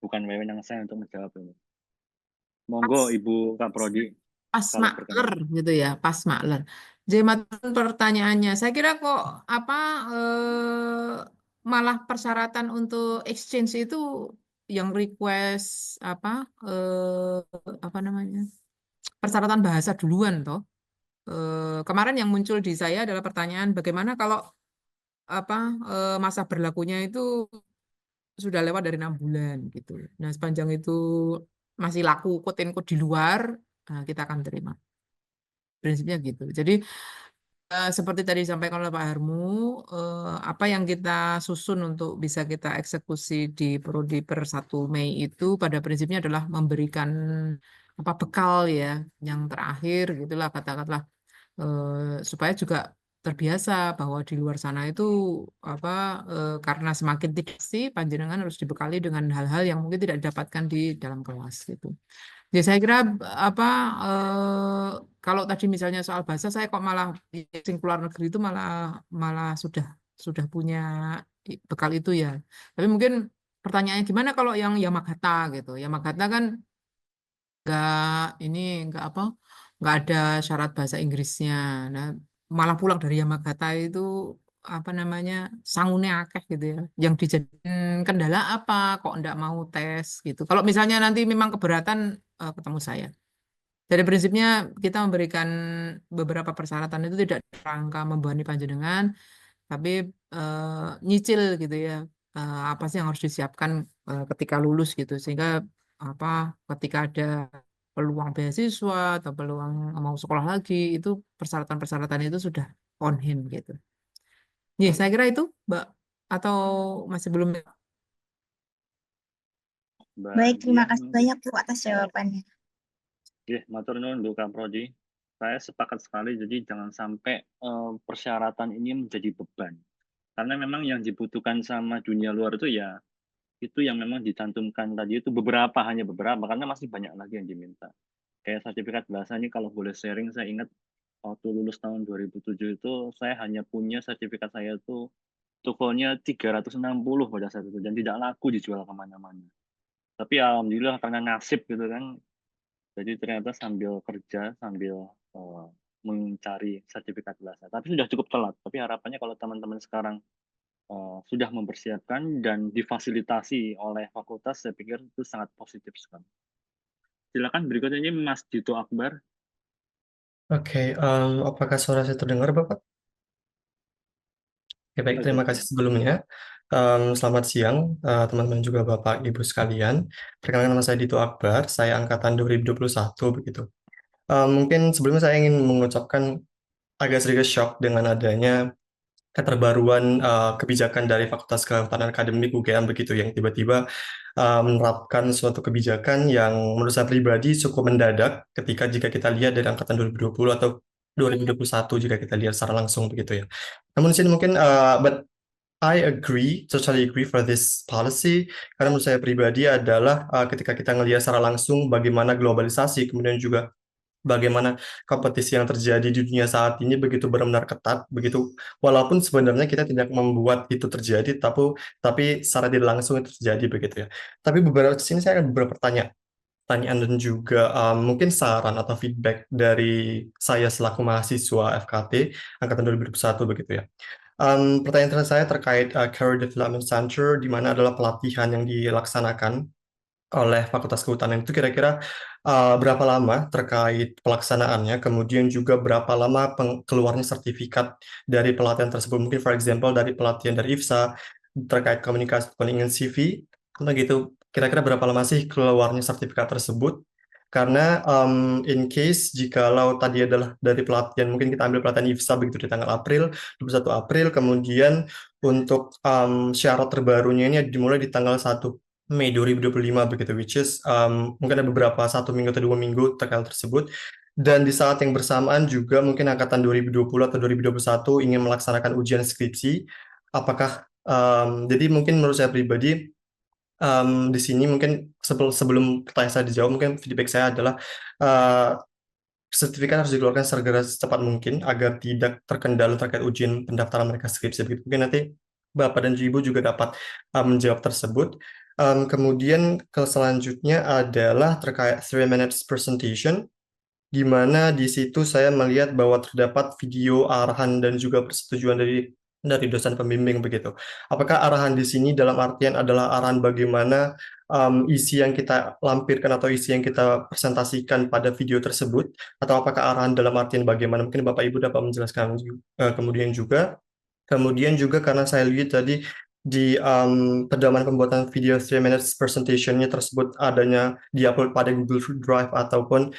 bukan wewenang saya untuk menjawab ini. Monggo Ibu Kak Prodi. Pas makler gitu ya, pas makler. Jadi pertanyaannya, saya kira kok malah persyaratan untuk exchange itu yang request apa namanya, persyaratan bahasa duluan toh. Kemarin yang muncul di saya adalah pertanyaan bagaimana kalau masa berlakunya itu sudah lewat dari 6 bulan gitu. Nah sepanjang itu masih laku quote-unquote di luar, kita akan terima. Prinsipnya gitu. Jadi seperti tadi disampaikan oleh Pak Harmu, apa yang kita susun untuk bisa kita eksekusi di Prodi per 1 Mei itu pada prinsipnya adalah memberikan bekal ya, yang terakhir gitulah katakanlah, supaya juga terbiasa bahwa di luar sana itu karena semakin tidak sih panjenengan harus dibekali dengan hal-hal yang mungkin tidak didapatkan di dalam kelas gitu. Ya saya kira kalau tadi misalnya soal bahasa, saya kok malah sing keluar negeri itu malah sudah punya bekal itu ya. Tapi mungkin pertanyaannya gimana kalau yang Yamagata gitu. Yamagata kan nggak apa, nggak ada syarat bahasa Inggrisnya. Nah, malah pulang dari Yamagata itu apa namanya, sangune akeh gitu ya. Yang dijadiin kendala apa kok nggak mau tes gitu. Kalau misalnya nanti memang keberatan, ketemu saya. Dari prinsipnya kita memberikan beberapa persyaratan itu tidak rangka membebani panjenengan, tapi nyicil gitu ya, apa sih yang harus disiapkan ketika lulus gitu, sehingga apa, ketika ada peluang beasiswa atau peluang mau sekolah lagi, itu persyaratan-persyaratan itu sudah on hand gitu. Ya, saya kira itu, Mbak, atau masih belum? Mbak Baik, terima Dian, kasih banyak Bu atas jawabannya. matur nuwun Bu Kaprodi. Saya sepakat sekali, jadi jangan sampai persyaratan ini menjadi beban. Karena memang yang dibutuhkan sama dunia luar itu ya, itu yang memang dicantumkan tadi itu hanya beberapa, karena masih banyak lagi yang diminta. Kayak sertifikat bahasa ini kalau boleh sharing, saya ingat waktu lulus tahun 2007 itu, saya hanya punya sertifikat saya itu tokonya 360 pada saat itu, dan tidak laku dijual kemana-mana. Tapi alhamdulillah karena nasib gitu kan, jadi ternyata sambil kerja, sambil mencari sertifikat bahasa. Tapi sudah cukup telat. Tapi harapannya kalau teman-teman sekarang sudah mempersiapkan dan difasilitasi oleh fakultas, saya pikir itu sangat positif sekali. Silakan berikutnya ini Mas Dito Akbar. Oke, apakah suara saya terdengar, Bapak? Oke, baik, terima kasih sebelumnya. Selamat siang, teman-teman juga Bapak, Ibu sekalian. Perkenalkan, nama saya Dito Akbar, saya angkatan 2021, begitu. Mungkin sebelumnya saya ingin mengucapkan agak sedikit shock dengan adanya keterbaruan kebijakan dari Fakultas Kehutanan Akademik UGM begitu, yang tiba-tiba menerapkan suatu kebijakan yang menurut saya pribadi cukup mendadak jika kita lihat dari angkatan 2020 atau 2021 jika kita lihat secara langsung begitu ya. Namun di sini mungkin but I totally agree for this policy, karena menurut saya pribadi adalah ketika kita ngelihat secara langsung bagaimana globalisasi, kemudian juga bagaimana kompetisi yang terjadi di dunia saat ini begitu benar-benar ketat, begitu walaupun sebenarnya kita tidak membuat itu terjadi, tapi secara tidak langsung itu terjadi begitu ya. Tapi beberapa di sini saya ada beberapa pertanyaan dan juga mungkin saran atau feedback dari saya selaku mahasiswa FKT angkatan 2021 begitu ya. Pertanyaan saya terkait Career Development Center, di mana adalah pelatihan yang dilaksanakan oleh Fakultas Kehutanan itu kira-kira berapa lama terkait pelaksanaannya, kemudian juga berapa lama keluarnya sertifikat dari pelatihan tersebut. Mungkin for example dari pelatihan dari IFSA terkait komunikasi dengan CV, begitu kira-kira berapa lama sih keluarnya sertifikat tersebut? Karena in case jikalau tadi adalah dari pelatihan, mungkin kita ambil pelatihan IFSA begitu di tanggal 21 April, kemudian untuk syarat terbarunya ini dimulai di tanggal 1 Mei 2025 begitu, which is mungkin ada beberapa 1 minggu atau 2 minggu terkait tersebut. Dan di saat yang bersamaan juga mungkin angkatan 2020 atau 2021 ingin melaksanakan ujian skripsi. Apakah jadi mungkin menurut saya pribadi di sini mungkin sebelum pertanyaan saya dijawab, mungkin feedback saya adalah sertifikat harus dikeluarkan segera secepat mungkin agar tidak terkendala terkait ujian pendaftaran mereka skripsi. Begitu. Mungkin nanti Bapak dan Ibu juga dapat menjawab tersebut. Kemudian selanjutnya adalah terkait 3 minutes presentation, di mana di situ saya melihat bahwa terdapat video arahan dan juga persetujuan dari dosen pembimbing begitu. Apakah arahan di sini dalam artian adalah arahan bagaimana isi yang kita lampirkan atau isi yang kita presentasikan pada video tersebut, atau apakah arahan dalam artian bagaimana? Mungkin Bapak Ibu dapat menjelaskan kemudian juga karena saya lihat tadi di pedoman pembuatan video 3 minutes presentation-nya tersebut adanya diupload pada Google Drive ataupun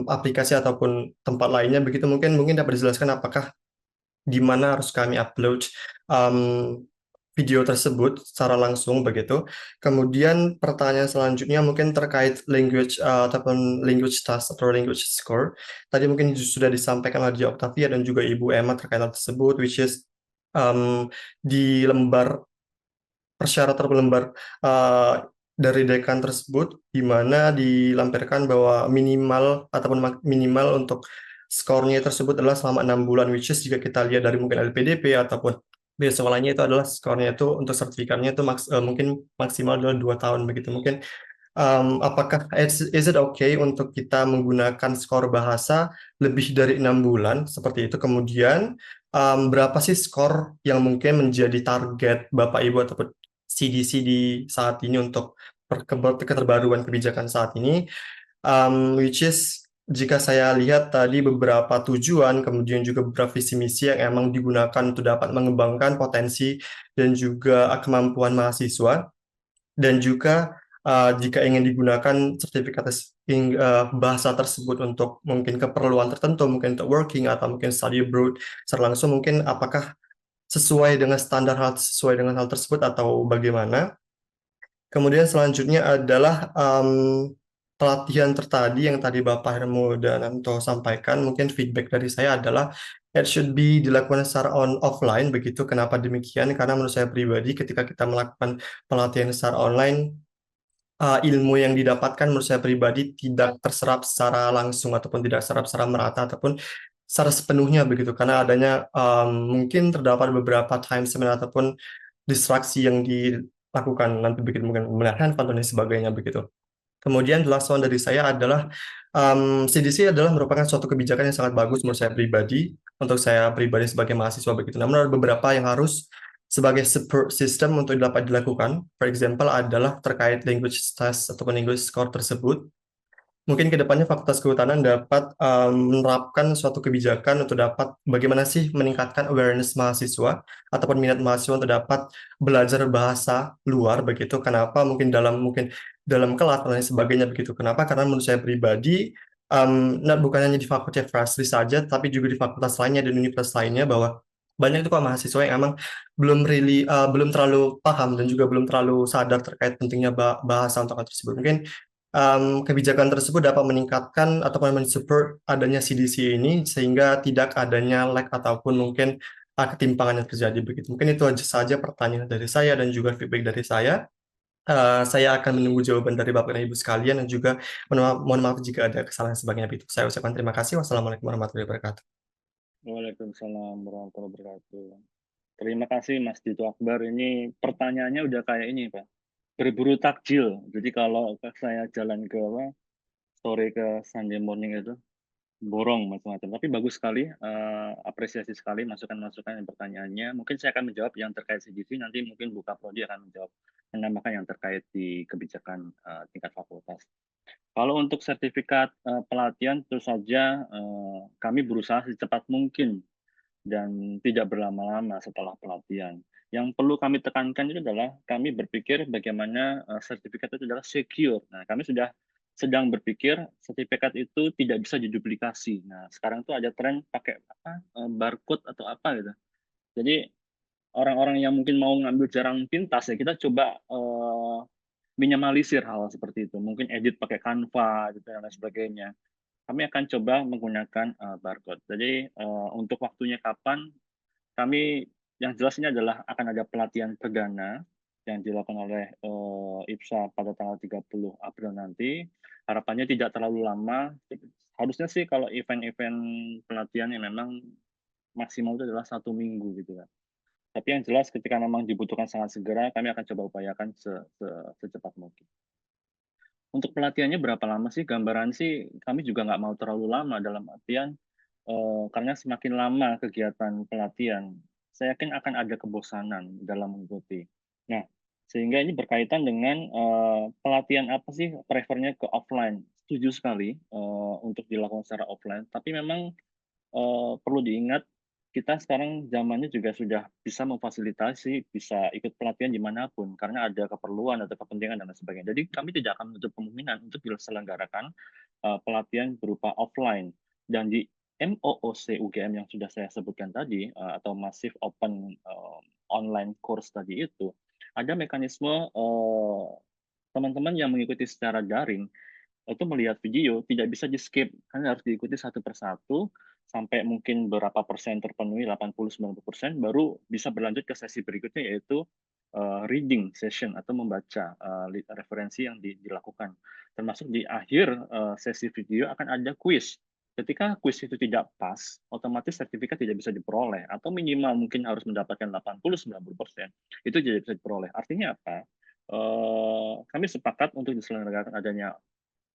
aplikasi ataupun tempat lainnya begitu, mungkin dapat dijelaskan apakah di mana harus kami upload video tersebut secara langsung begitu. Kemudian pertanyaan selanjutnya mungkin terkait language ataupun language task atau language score. Tadi mungkin sudah disampaikan oleh Octavia dan juga Ibu Emma terkait hal tersebut, which is di lembar persyaratan lembar dari dekan tersebut, di mana dilampirkan bahwa minimal untuk skornya tersebut adalah selama 6 bulan, which is jika kita lihat dari mungkin LPDP ataupun beasiswa lainnya itu adalah skornya itu untuk sertifikatnya itu mungkin maksimal adalah 2 tahun begitu. Mungkin apakah is it okay untuk kita menggunakan skor bahasa lebih dari 6 bulan seperti itu? Kemudian berapa sih skor yang mungkin menjadi target Bapak Ibu ataupun CDC di saat ini untuk keterbaruan kebijakan saat ini? Which is jika saya lihat tadi beberapa tujuan, kemudian juga beberapa visi misi yang emang digunakan untuk dapat mengembangkan potensi dan juga kemampuan mahasiswa, dan juga jika ingin digunakan sertifikat bahasa tersebut untuk mungkin keperluan tertentu, mungkin untuk working atau mungkin study abroad secara langsung, mungkin apakah sesuai dengan sesuai dengan hal tersebut atau bagaimana? Kemudian selanjutnya adalah pelatihan tertadi yang tadi Bapak Hermo dan Anto sampaikan. Mungkin feedback dari saya adalah it should be dilakukan secara offline begitu. Kenapa demikian? Karena menurut saya pribadi ketika kita melakukan pelatihan secara online, ilmu yang didapatkan menurut saya pribadi tidak terserap secara langsung ataupun tidak terserap secara merata ataupun secara sepenuhnya begitu, karena adanya mungkin terdapat beberapa time seminar ataupun distraksi yang dilakukan nanti begitu, mungkin melihat handphone dan sebagainya begitu. Kemudian last one dari saya adalah CDC adalah merupakan suatu kebijakan yang sangat bagus menurut saya pribadi, untuk saya pribadi sebagai mahasiswa begitu. Namun ada beberapa yang harus sebagai support system untuk dapat dilakukan. For example adalah terkait language test ataupun language score tersebut. Mungkin ke depannya Fakultas Kehutanan dapat menerapkan suatu kebijakan untuk dapat bagaimana sih meningkatkan awareness mahasiswa ataupun minat mahasiswa untuk dapat belajar bahasa luar begitu. Kenapa? Mungkin dalam kelas dan lain sebagainya begitu. Kenapa? Karena menurut saya pribadi bukan hanya di Fakultas Frasri saja, tapi juga di fakultas lainnya dan universitas lainnya, bahwa banyak itu kok mahasiswa yang emang belum terlalu paham dan juga belum terlalu sadar terkait pentingnya bahasa untuk hal tersebut. Mungkin kebijakan tersebut dapat meningkatkan ataupun mensupport adanya CDC ini sehingga tidak adanya lag ataupun mungkin ketimpangan yang terjadi begitu. Mungkin itu saja pertanyaan dari saya dan juga feedback dari saya. Saya akan menunggu jawaban dari Bapak dan Ibu sekalian, dan juga mohon maaf jika ada kesalahan sebagainya begitu. Saya ucapkan terima kasih. Wassalamualaikum warahmatullahi wabarakatuh. Waalaikumsalam warahmatullahi wabarakatuh. Terima kasih Mas Dito Akbar. Ini pertanyaannya udah kayak ini, Pak. Berburu takjil. Jadi kalau saya jalan ke sore ke Sunday morning itu, borong macam-macam. Tapi bagus sekali, apresiasi sekali masukan-masukan dan pertanyaannya. Mungkin saya akan menjawab yang terkait CDC, nanti mungkin Bu Kaprodi akan menambahkan yang terkait di kebijakan tingkat fakultas. Kalau untuk sertifikat pelatihan, tentu saja kami berusaha secepat mungkin dan tidak berlama-lama setelah pelatihan. Yang perlu kami tekankan itu adalah kami berpikir bagaimana sertifikat itu adalah secure. Nah, kami sudah sedang berpikir sertifikat itu tidak bisa diduplikasi. Nah, sekarang tuh ada tren pakai barcode atau apa gitu. Jadi orang-orang yang mungkin mau ngambil jarang pintas ya, kita coba minimalisir hal seperti itu. Mungkin edit pakai Canva gitu dan lain sebagainya. Kami akan coba menggunakan barcode. Jadi untuk waktunya kapan, kami yang jelas ini adalah akan ada pelatihan perdana yang dilakukan oleh IPSA pada tanggal 30 April nanti. Harapannya tidak terlalu lama. Harusnya sih kalau event-event pelatihan yang memang maksimal itu adalah 1 minggu gitu kan. Tapi yang jelas ketika memang dibutuhkan sangat segera, kami akan coba upayakan secepat mungkin. Untuk pelatihannya berapa lama sih? Gambaran sih kami juga nggak mau terlalu lama, dalam artian karena semakin lama kegiatan pelatihan, saya yakin akan ada kebosanan dalam mengikuti. Nah, sehingga ini berkaitan dengan pelatihan apa sih prefernya ke offline. Setuju sekali untuk dilakukan secara offline, tapi memang perlu diingat kita sekarang zamannya juga sudah bisa memfasilitasi, bisa ikut pelatihan dimanapun, karena ada keperluan atau kepentingan dan lain sebagainya. Jadi kami tidak akan menutup kemungkinan untuk diselenggarakan pelatihan berupa offline. Dan di MOOC UGM yang sudah saya sebutkan tadi, atau Massive Open Online Course tadi itu, ada mekanisme teman-teman yang mengikuti secara daring, itu melihat video tidak bisa di-skip, karena harus diikuti satu persatu, sampai mungkin berapa persen terpenuhi, 80-90%, baru bisa berlanjut ke sesi berikutnya, yaitu reading session atau membaca referensi yang dilakukan. Termasuk di akhir sesi video akan ada kuis. Ketika kuis itu tidak pas, otomatis sertifikat tidak bisa diperoleh atau minimal mungkin harus mendapatkan 80-90%. Itu tidak bisa diperoleh. Artinya apa? Kami sepakat untuk diselenggarakan adanya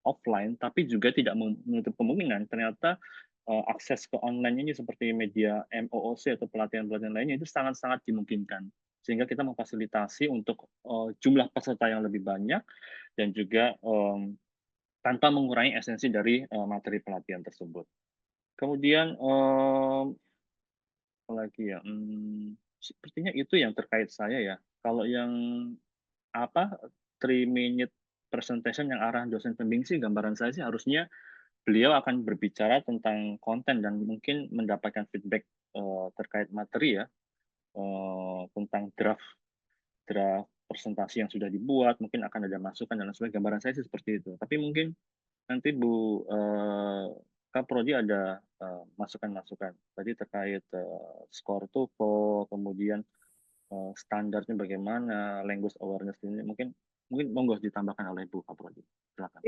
offline, tapi juga tidak menutup kemungkinan ternyata akses ke online ini seperti media MOOC atau pelatihan-pelatihan lainnya itu sangat-sangat dimungkinkan. Sehingga kita memfasilitasi untuk jumlah peserta yang lebih banyak dan juga tanpa mengurangi esensi dari materi pelatihan tersebut. Kemudian apa lagi ya? Sepertinya itu yang terkait saya ya. Kalau yang 3-minute presentation yang arahan dosen pembimbing sih, gambaran saya sih harusnya beliau akan berbicara tentang konten dan mungkin mendapatkan feedback terkait materi ya, tentang draft presentasi yang sudah dibuat, mungkin akan ada masukan dan lain sebagainya. Gambaran saya sih seperti itu. Tapi mungkin nanti Bu Kaprodi ada masukan-masukan tadi terkait skor TOEFL, kemudian standarnya bagaimana, language awareness ini mungkin monggo ditambahkan oleh Bu Kaprodi. Silakan.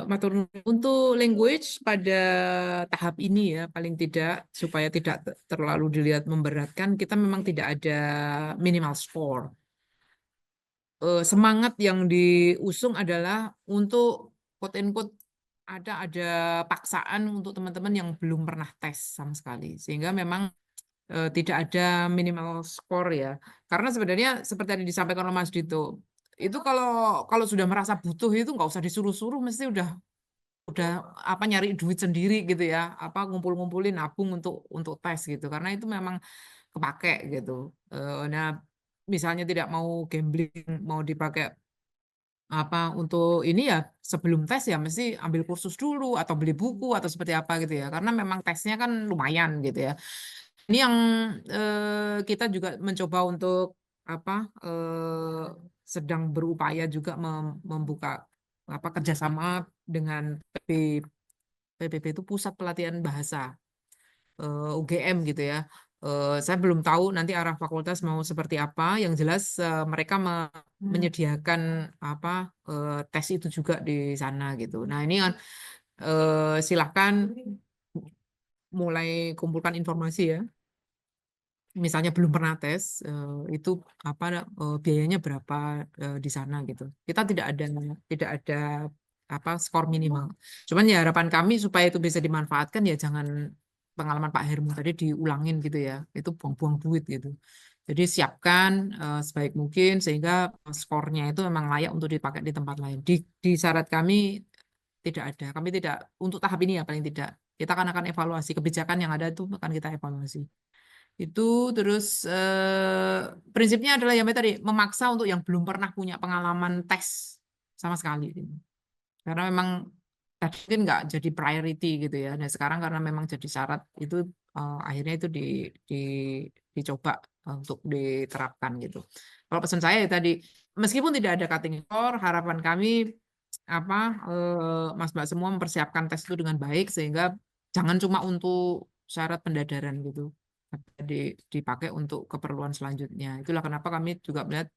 Matur nuwun. Untuk language pada tahap ini ya, paling tidak supaya tidak terlalu dilihat memberatkan, kita memang tidak ada minimal score. Semangat yang diusung adalah untuk quote-unquote ada paksaan untuk teman-teman yang belum pernah tes sama sekali, sehingga memang tidak ada minimal score ya. Karena sebenarnya seperti yang disampaikan oleh Mas Dito, itu kalau sudah merasa butuh itu nggak usah disuruh-suruh, mesti udah nyari duit sendiri gitu ya, ngumpul-ngumpulin nabung untuk tes gitu. Karena itu memang kepake gitu. Nah, misalnya tidak mau gambling, mau dipakai untuk ini ya sebelum tes ya mesti ambil kursus dulu atau beli buku atau seperti apa gitu ya. Karena memang tesnya kan lumayan gitu ya. Ini yang kita juga mencoba untuk sedang berupaya juga membuka kerjasama dengan PPB itu Pusat Pelatihan Bahasa UGM gitu ya. Saya belum tahu nanti arah fakultas mau seperti apa. Yang jelas mereka menyediakan tes itu juga di sana gitu. Nah ini kan silahkan mulai kumpulkan informasi ya. Misalnya belum pernah tes, itu biayanya berapa di sana gitu. Kita tidak ada skor minimal. Cuman ya harapan kami supaya itu bisa dimanfaatkan ya jangan pengalaman Pak Hermu tadi diulangin gitu ya. Itu buang-buang duit gitu. Jadi siapkan sebaik mungkin sehingga skornya itu memang layak untuk dipakai di tempat lain. Di syarat kami tidak ada. Kami tidak untuk tahap ini ya paling tidak. Kita akan evaluasi kebijakan yang ada itu akan kita evaluasi. Itu terus prinsipnya adalah yang tadi memaksa untuk yang belum pernah punya pengalaman tes sama sekali karena memang tadi kan nggak jadi priority gitu ya. Nah sekarang karena memang jadi syarat itu akhirnya itu dicoba untuk diterapkan gitu. Kalau pesan saya ya tadi meskipun tidak ada cutting score, harapan kami Mas Mbak semua mempersiapkan tes itu dengan baik sehingga jangan cuma untuk syarat pendadaran gitu dipakai untuk keperluan selanjutnya. Itulah kenapa kami juga melihat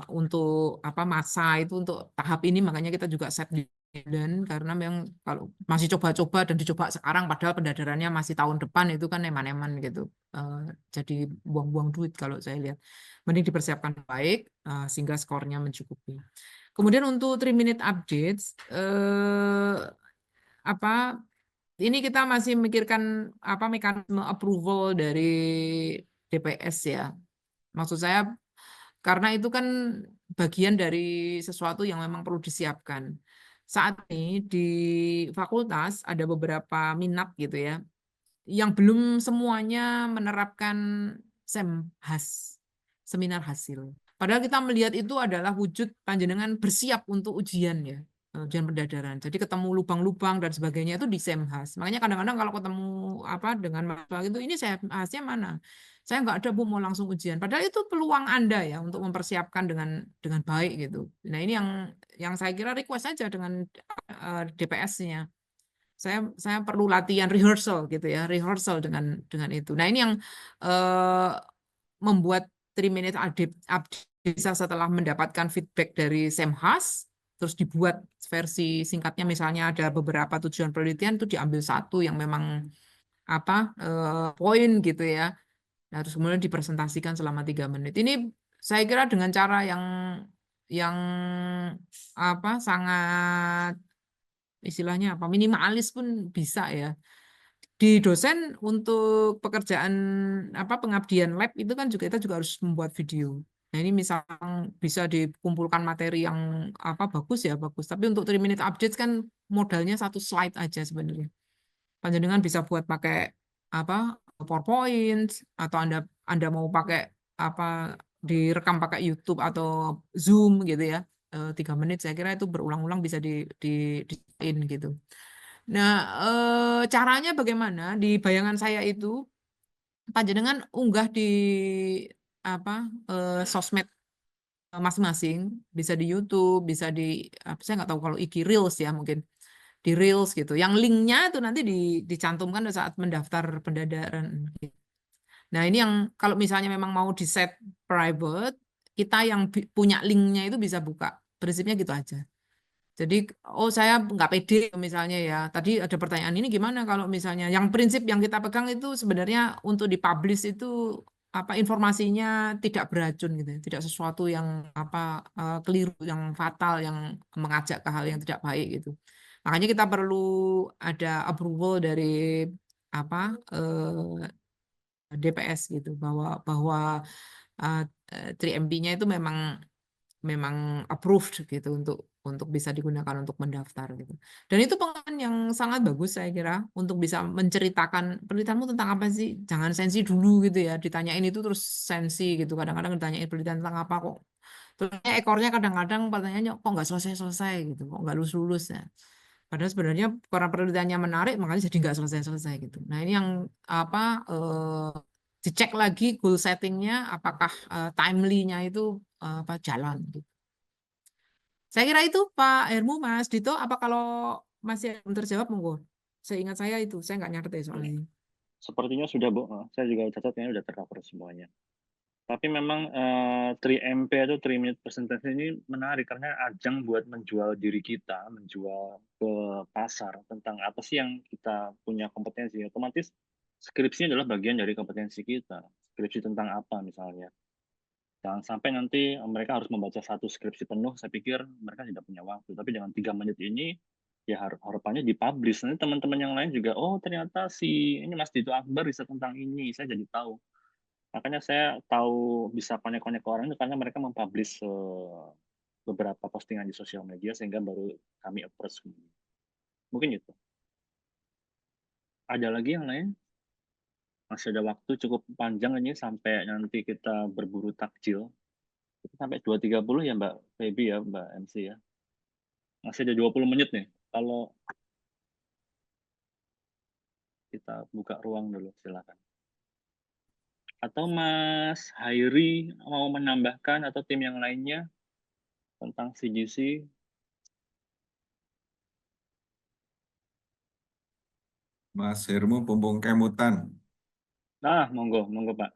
untuk masa itu untuk tahap ini makanya kita juga set dan karena memang kalau masih coba-coba dan dicoba sekarang padahal pendadarannya masih tahun depan itu kan eman-eman gitu. Jadi buang-buang duit kalau saya lihat. Mending dipersiapkan baik sehingga skornya mencukupi. Kemudian untuk 3-minute updates ini kita masih memikirkan mekanisme approval dari DPS ya. Maksud saya karena itu kan bagian dari sesuatu yang memang perlu disiapkan. Saat ini di fakultas ada beberapa minat gitu ya, yang belum semuanya menerapkan SEMHAS, seminar hasil. Padahal kita melihat itu adalah wujud panjenengan bersiap untuk ujian ya. Ujian pendadaran. Jadi ketemu lubang-lubang dan sebagainya itu di SEMHAS. Makanya kadang-kadang kalau ketemu dengan mahasiswa itu ini SEMHAS-nya mana? Saya nggak ada Bu mau langsung ujian. Padahal itu peluang Anda ya untuk mempersiapkan dengan baik gitu. Nah ini yang saya kira request saja dengan DPS-nya. Saya perlu latihan rehearsal gitu ya, rehearsal dengan itu. Nah ini yang membuat 3-minute update bisa setelah mendapatkan feedback dari Semhas, terus dibuat versi singkatnya, misalnya ada beberapa tujuan penelitian itu diambil satu yang memang poin gitu ya. Nah, terus kemudian dipresentasikan selama 3 menit. Ini saya kira dengan cara yang sangat istilahnya minimalis pun bisa ya. Di dosen untuk pekerjaan pengabdian lab itu kan kita juga harus membuat video. Nah, ini misalnya bisa dikumpulkan materi yang bagus ya bagus. Tapi untuk 3-minute update kan modalnya satu slide aja sebenarnya. Panjenengan bisa buat pakai PowerPoint, atau Anda mau pakai direkam pakai YouTube atau Zoom gitu ya. 3 menit saya kira itu berulang-ulang bisa diin gitu. Nah, caranya bagaimana? Di bayangan saya itu panjenengan unggah di sosmed masing-masing, bisa di YouTube, bisa di saya nggak tahu kalau IG Reels ya mungkin. Di Reels gitu. Yang linknya itu nanti dicantumkan saat mendaftar pendaftaran. Nah, ini yang kalau misalnya memang mau di set private, kita yang punya linknya itu bisa buka. Prinsipnya gitu aja. Jadi, saya nggak pede misalnya ya. Tadi ada pertanyaan ini gimana kalau misalnya yang prinsip yang kita pegang itu sebenarnya untuk dipublish itu informasinya tidak beracun gitu, tidak sesuatu yang keliru, yang fatal, yang mengajak ke hal yang tidak baik gitu. Makanya kita perlu ada approval dari DPS gitu bahwa 3MP-nya itu memang approved gitu untuk bisa digunakan untuk mendaftar gitu. Dan itu pengalaman yang sangat bagus saya kira untuk bisa menceritakan penelitianmu tentang apa sih. Jangan sensi dulu gitu ya. Ditanyain itu terus sensi gitu. Kadang-kadang ditanyain penelitian tentang apa kok. Terus ekornya kadang-kadang pertanyaannya kok nggak selesai-selesai gitu. Kok nggak lulus-lulus ya. Padahal sebenarnya karena penelitiannya menarik makanya jadi nggak selesai-selesai gitu. Nah, ini yang dicek lagi goal settingnya apakah timely-nya itu jalan gitu. Saya kira itu Pak Hermu, Mas Dito, apa kalau masih belum terjawab monggo. Seingat saya itu, saya nggak nyatet ya soalnya. Sepertinya sudah, Bu. Saya juga catatnya udah tercover semuanya. Tapi memang 3MP atau 3-minute presentation ini menarik karena ajang buat menjual diri kita, menjual ke pasar tentang apa sih yang kita punya kompetensi. Otomatis skripsi adalah bagian dari kompetensi kita. Skripsi tentang apa misalnya. Jangan sampai nanti mereka harus membaca satu skripsi penuh, saya pikir mereka tidak punya waktu. Tapi dengan 3 menit ini, ya harapannya dipublish. Nanti teman-teman yang lain juga, oh ternyata ini Mas Dito Akbar bisa tentang ini, saya jadi tahu. Makanya saya tahu bisa connect-connect ke orang itu karena mereka mempublish beberapa postingan di sosial media sehingga baru kami approach. Mungkin itu. Ada lagi yang lain? Masih ada waktu cukup panjang ini sampai nanti kita berburu takjil. Sampai 2.30 ya Mbak Feby ya, Mbak MC ya. Masih ada 20 menit nih. Kalau kita buka ruang dulu, silakan. Atau Mas Hairi mau menambahkan atau tim yang lainnya tentang CGC? Mas Hermu Pumpung Kemutan. Nah, monggo Pak.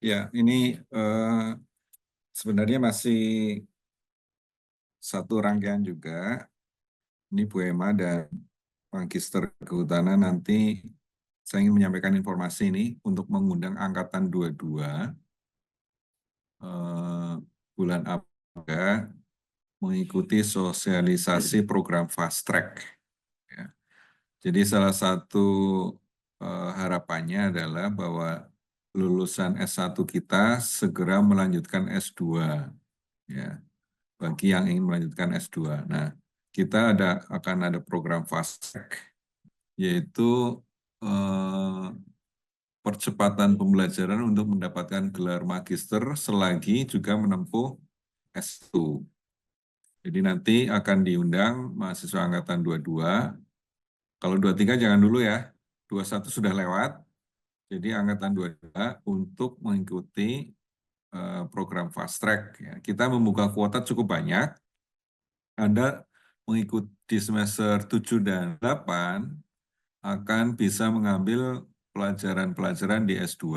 Ya, ini sebenarnya masih satu rangkaian juga. Ini Bu Emma dan Magister Kehutanan nanti saya ingin menyampaikan informasi ini untuk mengundang Angkatan 22 bulan April mengikuti sosialisasi program Fast Track. Ya. Jadi salah satu harapannya adalah bahwa lulusan S1 kita segera melanjutkan S2. Ya, bagi yang ingin melanjutkan S2. Nah, kita akan ada program Fast Track, yaitu percepatan pembelajaran untuk mendapatkan gelar magister selagi juga menempuh S1. Jadi nanti akan diundang mahasiswa angkatan 22. Kalau 23 jangan dulu ya, 21 sudah lewat. Jadi angkatan 22 untuk mengikuti program Fast Track. Ya. Kita membuka kuota cukup banyak. Anda mengikuti semester 7 dan 8 akan bisa mengambil pelajaran-pelajaran di S2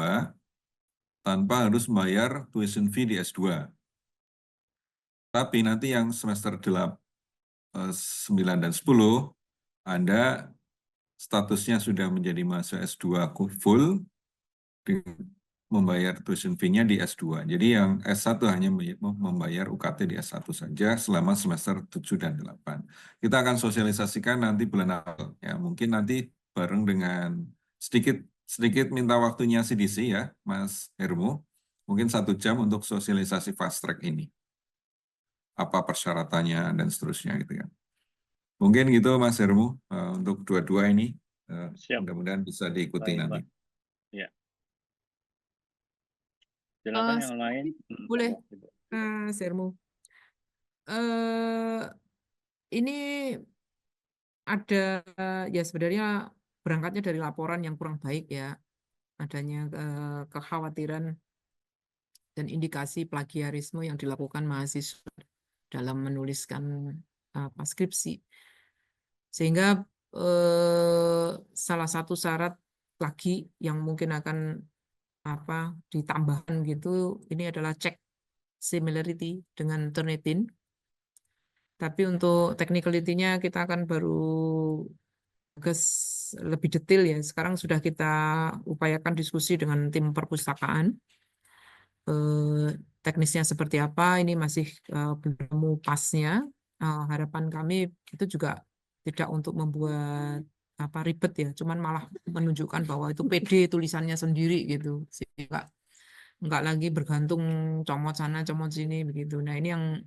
tanpa harus membayar tuition fee di S2. Tapi nanti yang semester 9 dan 10, Anda statusnya sudah menjadi mahasiswa S2 full, membayar tuition fee-nya di S2. Jadi yang S1 hanya membayar UKT di S1 saja selama semester 7 dan 8. Kita akan sosialisasikan nanti bulan April. Ya, mungkin nanti bareng dengan sedikit minta waktunya CDC ya, Mas Hermu. Mungkin 1 jam untuk sosialisasi fast track ini. Apa persyaratannya dan seterusnya gitu ya. Mungkin gitu Mas Hermu untuk dua-dua ini. Siap. Mudah-mudahan bisa diikuti Baik, nanti. Pak. Ya. Silakan yang Sekali lain. boleh, Ibu. Sermu. Ini ada ya sebenarnya berangkatnya dari laporan yang kurang baik ya, adanya kekhawatiran dan indikasi plagiarisme yang dilakukan mahasiswa dalam menuliskan skripsi. Sehingga salah satu syarat lagi yang mungkin akan ditambahkan gitu, ini adalah cek similarity dengan Turnitin. Tapi untuk technicality-nya kita akan baru lebih detail ya. Sekarang sudah kita upayakan diskusi dengan tim perpustakaan. Teknisnya seperti apa, ini masih belum pasnya. Harapan kami itu juga tidak untuk membuat ribet ya, cuman malah menunjukkan bahwa itu PD tulisannya sendiri gitu, sehingga nggak lagi bergantung comot sana comot sini begitu. Nah ini yang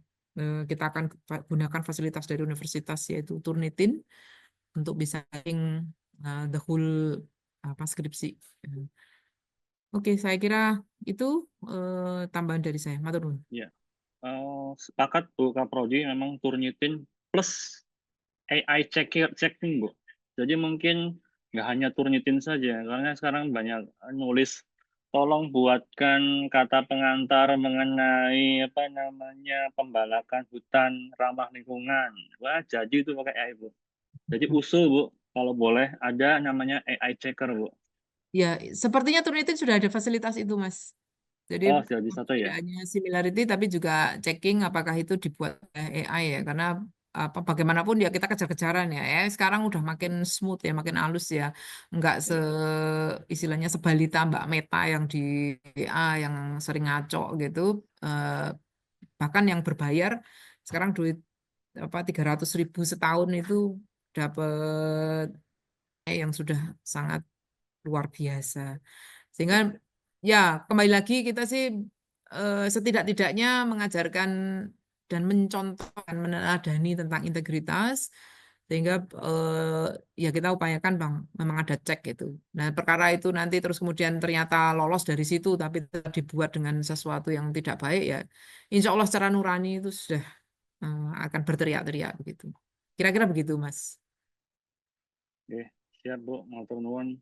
kita akan gunakan fasilitas dari universitas yaitu Turnitin untuk bisa the whole skripsi. Oke, saya kira itu tambahan dari saya. Matur nuwun. Ya. Sepakat Bu Kaprodi, memang Turnitin plus AI checking Bu. Jadi mungkin nggak hanya Turnitin saja, karena sekarang banyak nulis tolong buatkan kata pengantar mengenai pembalakan hutan ramah lingkungan. Wah, jadi itu pakai AI Bu. Jadi usul Bu, kalau boleh ada namanya AI checker Bu. Ya, sepertinya Turnitin sudah ada fasilitas itu, Mas. Jadi Jadi satu tidak ya. hanya similarity, tapi juga checking apakah itu dibuat oleh AI ya. Karena bagaimanapun ya kita kejar-kejaran ya. Sekarang udah makin smooth ya, makin halus ya. Enggak istilahnya sebalita Mbak Meta yang di WA yang sering ngaco gitu. Bahkan yang berbayar sekarang duit 300.000 setahun itu dapat yang sudah sangat luar biasa. Sehingga ya kembali lagi kita sih setidak-tidaknya mengajarkan dan mencontohkan, meneladani tentang integritas, sehingga ya kita upayakan Bang, memang ada cek gitu. Nah perkara itu nanti terus kemudian ternyata lolos dari situ, tapi dibuat dengan sesuatu yang tidak baik ya, insya Allah secara nurani itu sudah akan berteriak-teriak begitu. Kira-kira begitu Mas. Oke, siap Bu, matur nuwun.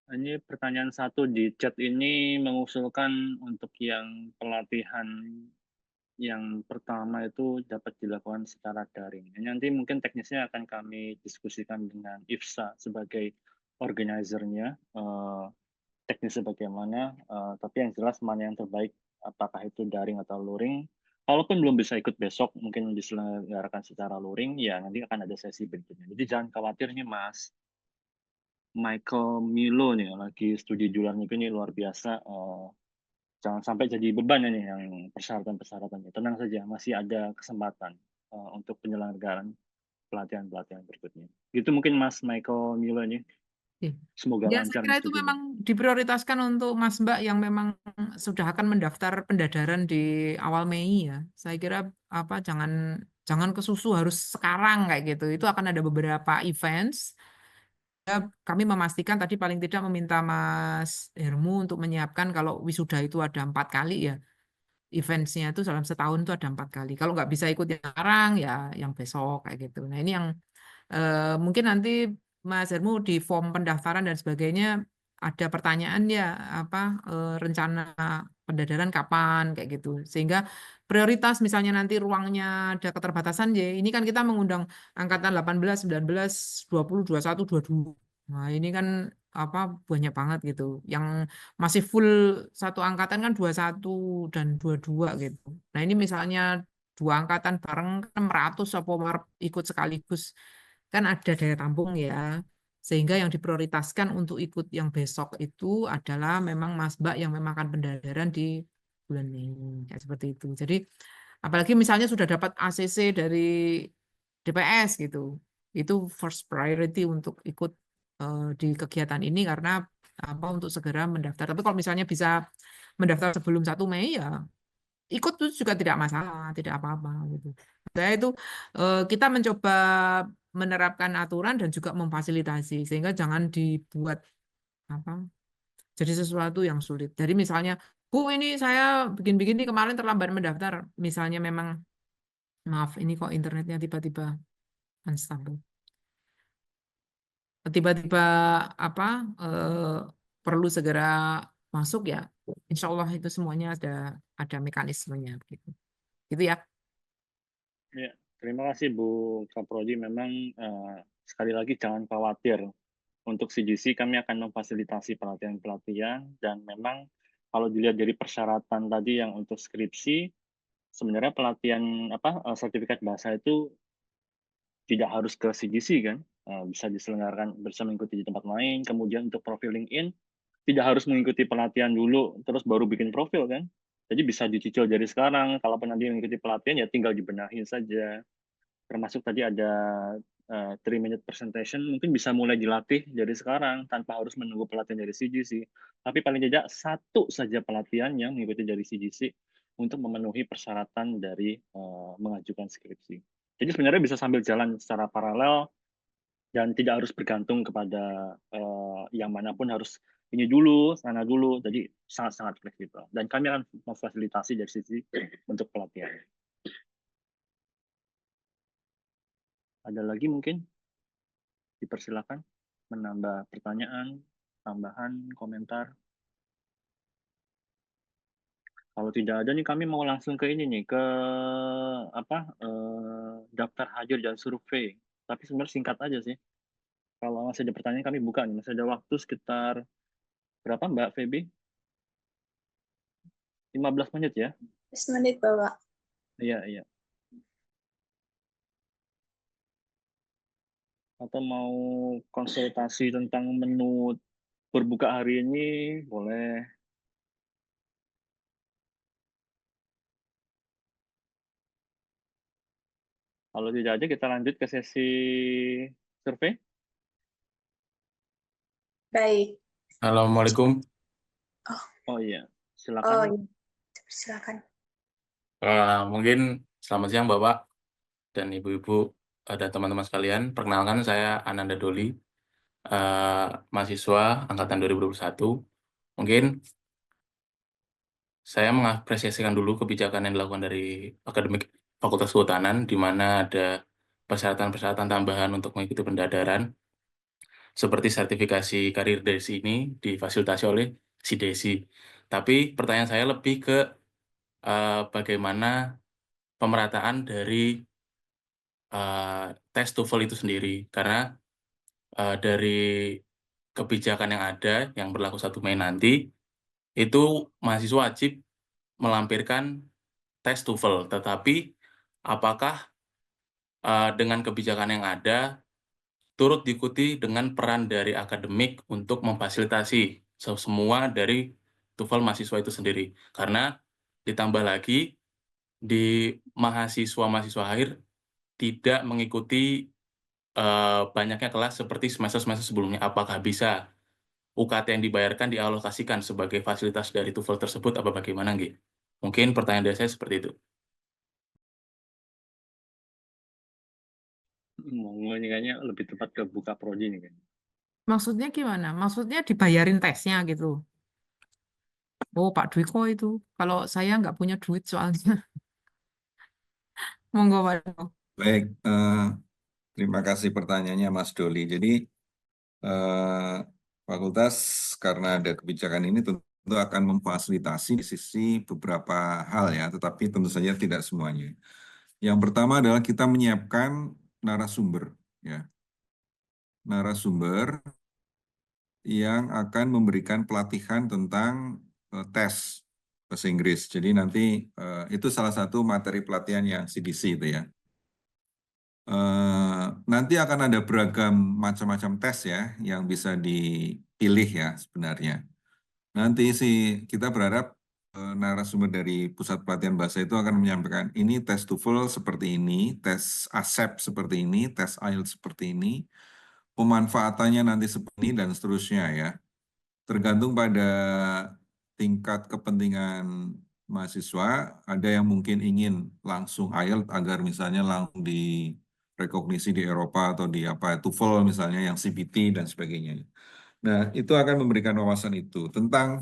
Ini pertanyaan satu di chat ini mengusulkan untuk yang pelatihan yang pertama itu dapat dilakukan secara daring. Nanti mungkin teknisnya akan kami diskusikan dengan IFSA sebagai organizer-nya, teknisnya bagaimana, tapi yang jelas mana yang terbaik, apakah itu daring atau luring. Kalaupun belum bisa ikut besok, mungkin diselenggarakan secara luring, ya nanti akan ada sesi berikutnya. Jadi jangan khawatir nih Mas Michael Milo nih, lagi studi di luar negeri ini luar biasa. Jangan sampai jadi beban ini yang persyaratan-persyaratannya. Tenang saja, masih ada kesempatan untuk penyelenggaraan pelatihan-pelatihan berikutnya. Itu mungkin Mas Michael Milo ini. Semoga Ya, lancar. saya kira itu memang diprioritaskan untuk Mas Mbak yang memang sudah akan mendaftar pendadaran di awal Mei ya. Saya kira jangan kesusu harus sekarang kayak gitu. Itu akan ada beberapa events. Ya, kami memastikan tadi paling tidak meminta Mas Hermu untuk menyiapkan kalau wisuda itu ada 4 kali ya. Eventsnya itu dalam setahun itu ada 4 kali. Kalau nggak bisa ikut yang sekarang ya yang besok kayak gitu. Nah ini yang mungkin nanti Mas Hermu di form pendaftaran dan sebagainya ada pertanyaan ya rencana pendadaran kapan kayak gitu, sehingga prioritas misalnya nanti ruangnya ada keterbatasan ya ini kan kita mengundang angkatan 18, 19, 20, 21, 22. Nah ini kan banyak banget gitu. Yang masih full satu angkatan kan 21 dan 22 gitu. Nah, ini misalnya 2 angkatan bareng 600 apa ikut sekaligus. Kan ada daya tampung ya. Sehingga yang diprioritaskan untuk ikut yang besok itu adalah memang Mas-Mbak yang memang akan pendadaran di bulan Mei. Kayak seperti itu. Jadi apalagi misalnya sudah dapat ACC dari DPS gitu. Itu first priority untuk ikut di kegiatan ini karena untuk segera mendaftar. Tapi kalau misalnya bisa mendaftar sebelum 1 Mei ya ikut itu juga tidak masalah, tidak apa-apa gitu. Saya itu kita mencoba menerapkan aturan dan juga memfasilitasi sehingga jangan dibuat jadi sesuatu yang sulit. Jadi misalnya, Bu, ini saya bikin-bikin ini kemarin terlambat mendaftar. Misalnya memang maaf, ini kok internetnya tiba-tiba unstable. Tiba-tiba perlu segera masuk ya. Insya Allah itu semuanya ada mekanismenya gitu. Gitu ya. Ya, terima kasih Bu Kaprodi. Memang sekali lagi jangan khawatir. Untuk CGC kami akan memfasilitasi pelatihan-pelatihan dan memang kalau dilihat dari persyaratan tadi yang untuk skripsi, sebenarnya pelatihan sertifikat bahasa itu tidak harus ke CGC kan, bisa diselenggarakan bersama mengikuti di tempat lain. Kemudian untuk profil LinkedIn tidak harus mengikuti pelatihan dulu terus baru bikin profil kan. Jadi bisa dicicil dari sekarang. Kalaupun nanti mengikuti pelatihan ya tinggal dibenahi saja. Termasuk tadi ada 3-minute presentation mungkin bisa mulai dilatih dari sekarang tanpa harus menunggu pelatihan dari CGC. Tapi paling tidak satu saja pelatihan yang mengikuti dari CGC untuk memenuhi persyaratan dari mengajukan skripsi. Jadi sebenarnya bisa sambil jalan secara paralel dan tidak harus bergantung kepada yang manapun harus ini dulu, sana dulu. Jadi sangat-sangat fleksibel. Dan kami akan memfasilitasi dari sisi untuk pelatihan. Ada lagi mungkin? Dipersilakan menambah pertanyaan, tambahan, komentar. Kalau tidak ada nih kami mau langsung ke ini nih, ke daftar hadir dan survei. Tapi sebenarnya singkat aja sih. Kalau masih ada pertanyaan kami buka nih, masih ada waktu sekitar berapa Mbak Feby? 15 menit ya? 15 menit, Bapak. Iya, iya. Atau mau konsultasi tentang menu berbuka hari ini, boleh. Kalau tidak ada, kita lanjut ke sesi survei. Baik. Assalamualaikum. Oh iya, Oh, silakan. iya. Silakan. Mungkin selamat siang Bapak dan Ibu-Ibu dan teman-teman sekalian. Perkenalkan saya Ananda Doli, mahasiswa angkatan 2021. Mungkin saya mengapresiasikan dulu kebijakan yang dilakukan dari Akademik Fakultas Kehutanan, di mana ada persyaratan-persyaratan tambahan untuk mengikuti pendadaran, seperti sertifikasi karir dari sini difasilitasi oleh CDC. Tapi pertanyaan saya lebih ke bagaimana pemerataan dari tes TOEFL itu sendiri, karena dari kebijakan yang ada yang berlaku 1 Mei nanti itu mahasiswa wajib melampirkan tes TOEFL, tetapi apakah dengan kebijakan yang ada turut diikuti dengan peran dari akademik untuk memfasilitasi semua dari TOEFL mahasiswa itu sendiri, karena ditambah lagi di mahasiswa akhir tidak mengikuti banyaknya kelas seperti semester-semester sebelumnya. Apakah bisa UKT yang dibayarkan dialokasikan sebagai fasilitas dari TOEFL tersebut, apa bagaimana, Nggih? Mungkin pertanyaan dari saya seperti itu. Ini kayaknya lebih tepat ke buka prodi nih kan. Maksudnya gimana? Maksudnya dibayarin tesnya gitu. Oh, Pak Dwiko itu. Kalau saya nggak punya duit soalnya. Monggo, Pak Dwiko. Baik, terima kasih pertanyaannya Mas Doli. Jadi fakultas karena ada kebijakan ini tentu akan memfasilitasi di sisi beberapa hal ya, tetapi tentu saja tidak semuanya. Yang pertama adalah kita menyiapkan narasumber ya. Narasumber yang akan memberikan pelatihan tentang tes bahasa Inggris. Jadi nanti itu salah satu materi pelatihan yang CDC itu ya. Nanti akan ada beragam macam-macam tes ya yang bisa dipilih ya sebenarnya. Nanti sih kita berharap narasumber dari Pusat Pelatihan Bahasa itu akan menyampaikan ini tes TOEFL seperti ini, tes ASEP seperti ini, tes IELTS seperti ini, pemanfaatannya nanti seperti ini dan seterusnya ya. Tergantung pada tingkat kepentingan mahasiswa, ada yang mungkin ingin langsung IELTS agar misalnya langsung direkognisi di Eropa atau di apa TOEFL misalnya yang CBT dan sebagainya. Nah, itu akan memberikan wawasan itu tentang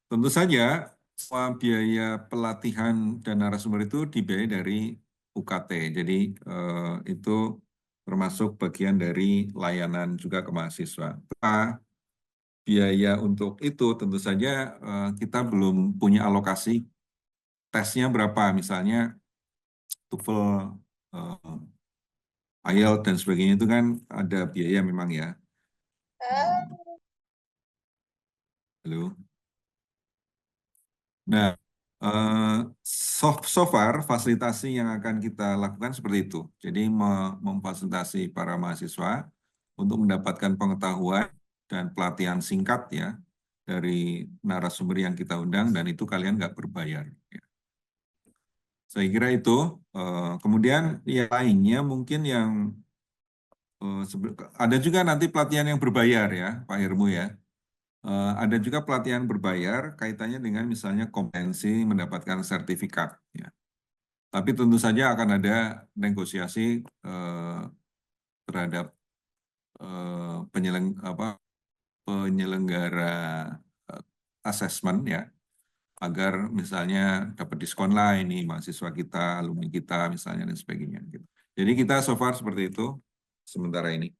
tentu saja semua biaya pelatihan dan narasumber itu dibiayai dari UKT. Jadi itu termasuk bagian dari layanan juga ke mahasiswa. Biaya untuk itu tentu saja kita belum punya alokasi tesnya berapa, misalnya TOEFL, IELTS dan sebagainya itu kan ada biaya memang ya. Halo. Nah, so far fasilitasi yang akan kita lakukan seperti itu. Jadi memfasilitasi para mahasiswa untuk mendapatkan pengetahuan dan pelatihan singkat ya dari narasumber yang kita undang dan itu kalian nggak berbayar. Ya. Saya kira itu. Kemudian yang lainnya mungkin yang ada juga nanti pelatihan yang berbayar ya, Pak Hermu ya. Ada juga pelatihan berbayar kaitannya dengan misalnya kompetensi mendapatkan sertifikat. Ya. Tapi tentu saja akan ada negosiasi terhadap penyelenggara asesmen ya, agar misalnya dapat diskon lah ini mahasiswa kita, alumni kita misalnya dan sebagainya. Gitu. Jadi kita so far seperti itu sementara ini.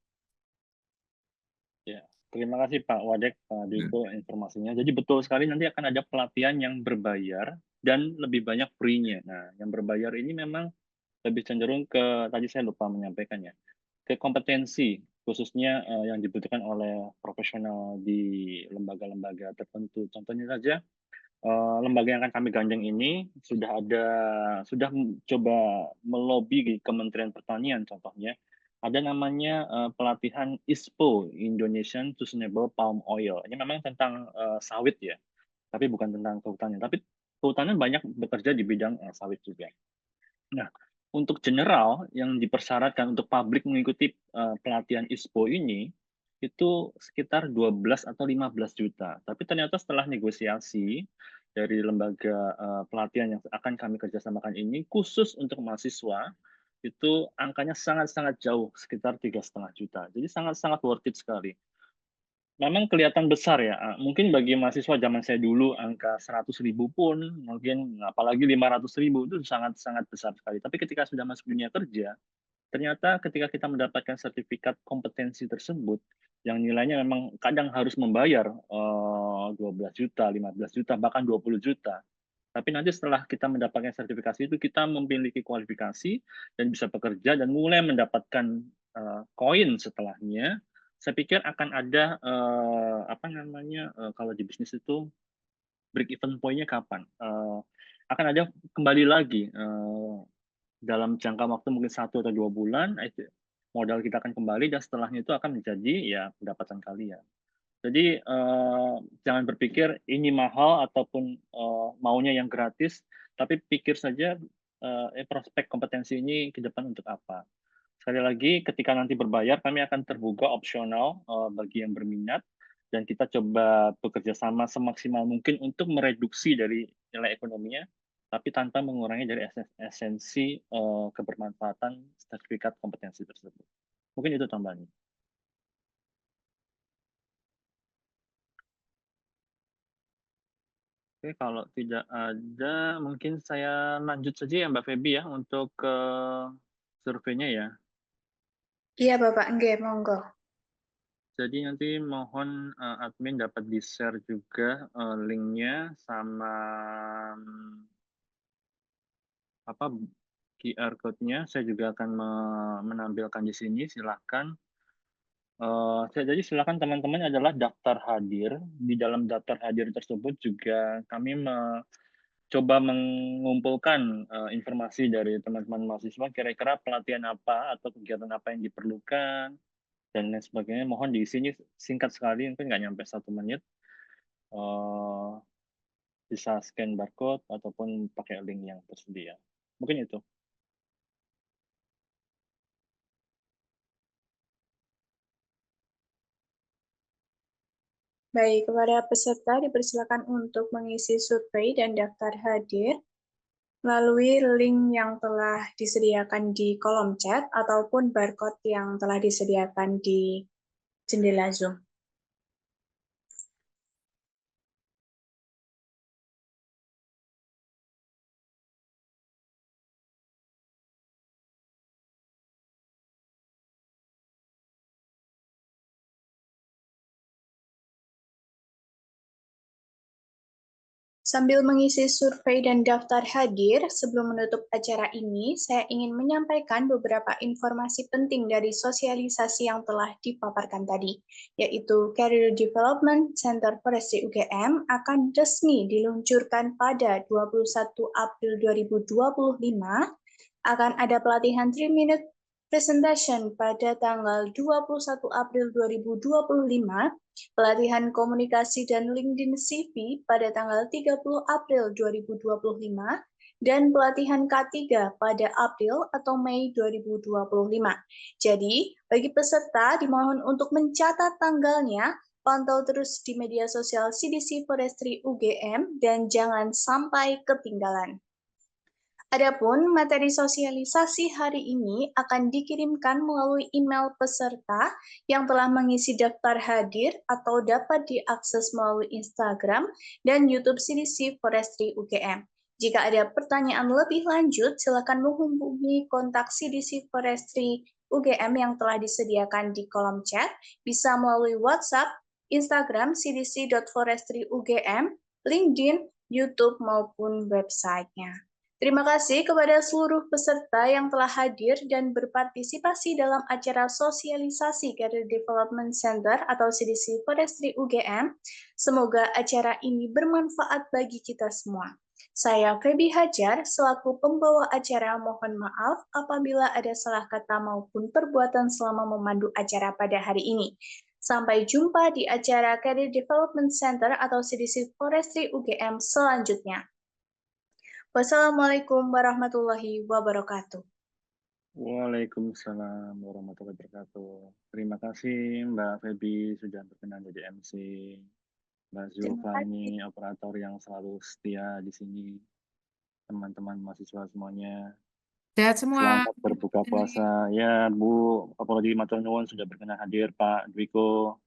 Ya, terima kasih Pak Wadek, Pak Diko informasinya. Jadi betul sekali nanti akan ada pelatihan yang berbayar dan lebih banyak free-nya. Nah, yang berbayar ini memang lebih cenderung ke, tadi saya lupa menyampaikannya, ke kompetensi, khususnya yang dibutuhkan oleh profesional di lembaga-lembaga tertentu. Contohnya saja, lembaga yang akan kami gandeng ini sudah coba melobi di Kementerian Pertanian contohnya, ada namanya pelatihan ISPO, Indonesian Sustainable Palm Oil. Ini memang tentang sawit ya, tapi bukan tentang kehutanan. Tapi kehutanan banyak bekerja di bidang sawit juga. Nah, untuk general yang dipersyaratkan untuk publik mengikuti pelatihan ISPO ini, itu sekitar 12 atau 15 juta. Tapi ternyata setelah negosiasi dari lembaga pelatihan yang akan kami kerjasamakan ini, khusus untuk mahasiswa, itu angkanya sangat-sangat jauh, sekitar 3,5 juta. Jadi sangat-sangat worth it sekali. Memang kelihatan besar ya, mungkin bagi mahasiswa zaman saya dulu angka 100.000 pun, mungkin apalagi 500.000 itu sangat-sangat besar sekali. Tapi ketika sudah masuk dunia kerja, ternyata ketika kita mendapatkan sertifikat kompetensi tersebut, yang nilainya memang kadang harus membayar 12 juta, 15 juta, bahkan 20 juta. Tapi nanti setelah kita mendapatkan sertifikasi itu, kita memiliki kualifikasi dan bisa bekerja dan mulai mendapatkan koin setelahnya. Saya pikir akan ada kalau di bisnis itu break even point-nya kapan? Akan ada kembali lagi dalam jangka waktu mungkin 1 atau 2 bulan, modal kita akan kembali dan setelahnya itu akan menjadi ya pendapatan kalian. Jadi jangan berpikir ini mahal ataupun maunya yang gratis, tapi pikir saja prospek kompetensi ini ke depan untuk apa. Sekali lagi, ketika nanti berbayar, kami akan terbuka opsional bagi yang berminat, dan kita coba bekerja sama semaksimal mungkin untuk mereduksi dari nilai ekonominya, tapi tanpa mengurangi dari esensi kebermanfaatan sertifikat kompetensi tersebut. Mungkin itu tambahannya. Oke, kalau tidak ada, mungkin saya lanjut saja ya Mbak Feby ya, untuk surveinya ya. Iya Bapak, nggih, monggo. Jadi nanti mohon admin dapat di-share juga linknya sama QR code-nya. Saya juga akan menampilkan di sini, silahkan. Jadi silakan teman-teman adalah daftar hadir. Di dalam daftar hadir tersebut juga kami coba mengumpulkan informasi dari teman-teman mahasiswa, kira-kira pelatihan apa atau kegiatan apa yang diperlukan, dan lain sebagainya. Mohon diisinya singkat sekali, mungkin nggak nyampe 1 menit. Bisa scan barcode ataupun pakai link yang tersedia. Mungkin itu. Baik, kepada peserta dipersilakan untuk mengisi survei dan daftar hadir melalui link yang telah disediakan di kolom chat ataupun barcode yang telah disediakan di jendela Zoom. Sambil mengisi survei dan daftar hadir, sebelum menutup acara ini, saya ingin menyampaikan beberapa informasi penting dari sosialisasi yang telah dipaparkan tadi, yaitu Career Development Center Forestry UGM akan resmi diluncurkan pada 21 April 2025, akan ada pelatihan 3-minute presentation pada tanggal 21 April 2025, pelatihan komunikasi dan LinkedIn CV pada tanggal 30 April 2025, dan pelatihan K3 pada April atau Mei 2025. Jadi, bagi peserta dimohon untuk mencatat tanggalnya, pantau terus di media sosial CDC Forestry UGM, dan jangan sampai ketinggalan. Adapun materi sosialisasi hari ini akan dikirimkan melalui email peserta yang telah mengisi daftar hadir atau dapat diakses melalui Instagram dan YouTube CDC Forestry UGM. Jika ada pertanyaan lebih lanjut, silakan menghubungi kontak CDC Forestry UGM yang telah disediakan di kolom chat, bisa melalui WhatsApp, Instagram cdc.forestryugm, LinkedIn, YouTube, maupun website-nya. Terima kasih kepada seluruh peserta yang telah hadir dan berpartisipasi dalam acara sosialisasi Career Development Center atau CDC Forestry UGM. Semoga acara ini bermanfaat bagi kita semua. Saya Feby Hajar, selaku pembawa acara, mohon maaf apabila ada salah kata maupun perbuatan selama memandu acara pada hari ini. Sampai jumpa di acara Career Development Center atau CDC Forestry UGM selanjutnya. Wassalamualaikum warahmatullahi wabarakatuh. Waalaikumsalam warahmatullahi wabarakatuh. Terima kasih Mbak Feby sudah berkenan jadi MC. Mbak Zulfani, operator yang selalu setia di sini. Teman-teman mahasiswa semuanya. Sehat semua. Selamat berbuka puasa. Ya, Bu Kapolri Matur Nuwun sudah berkenan hadir, Pak Dwiko.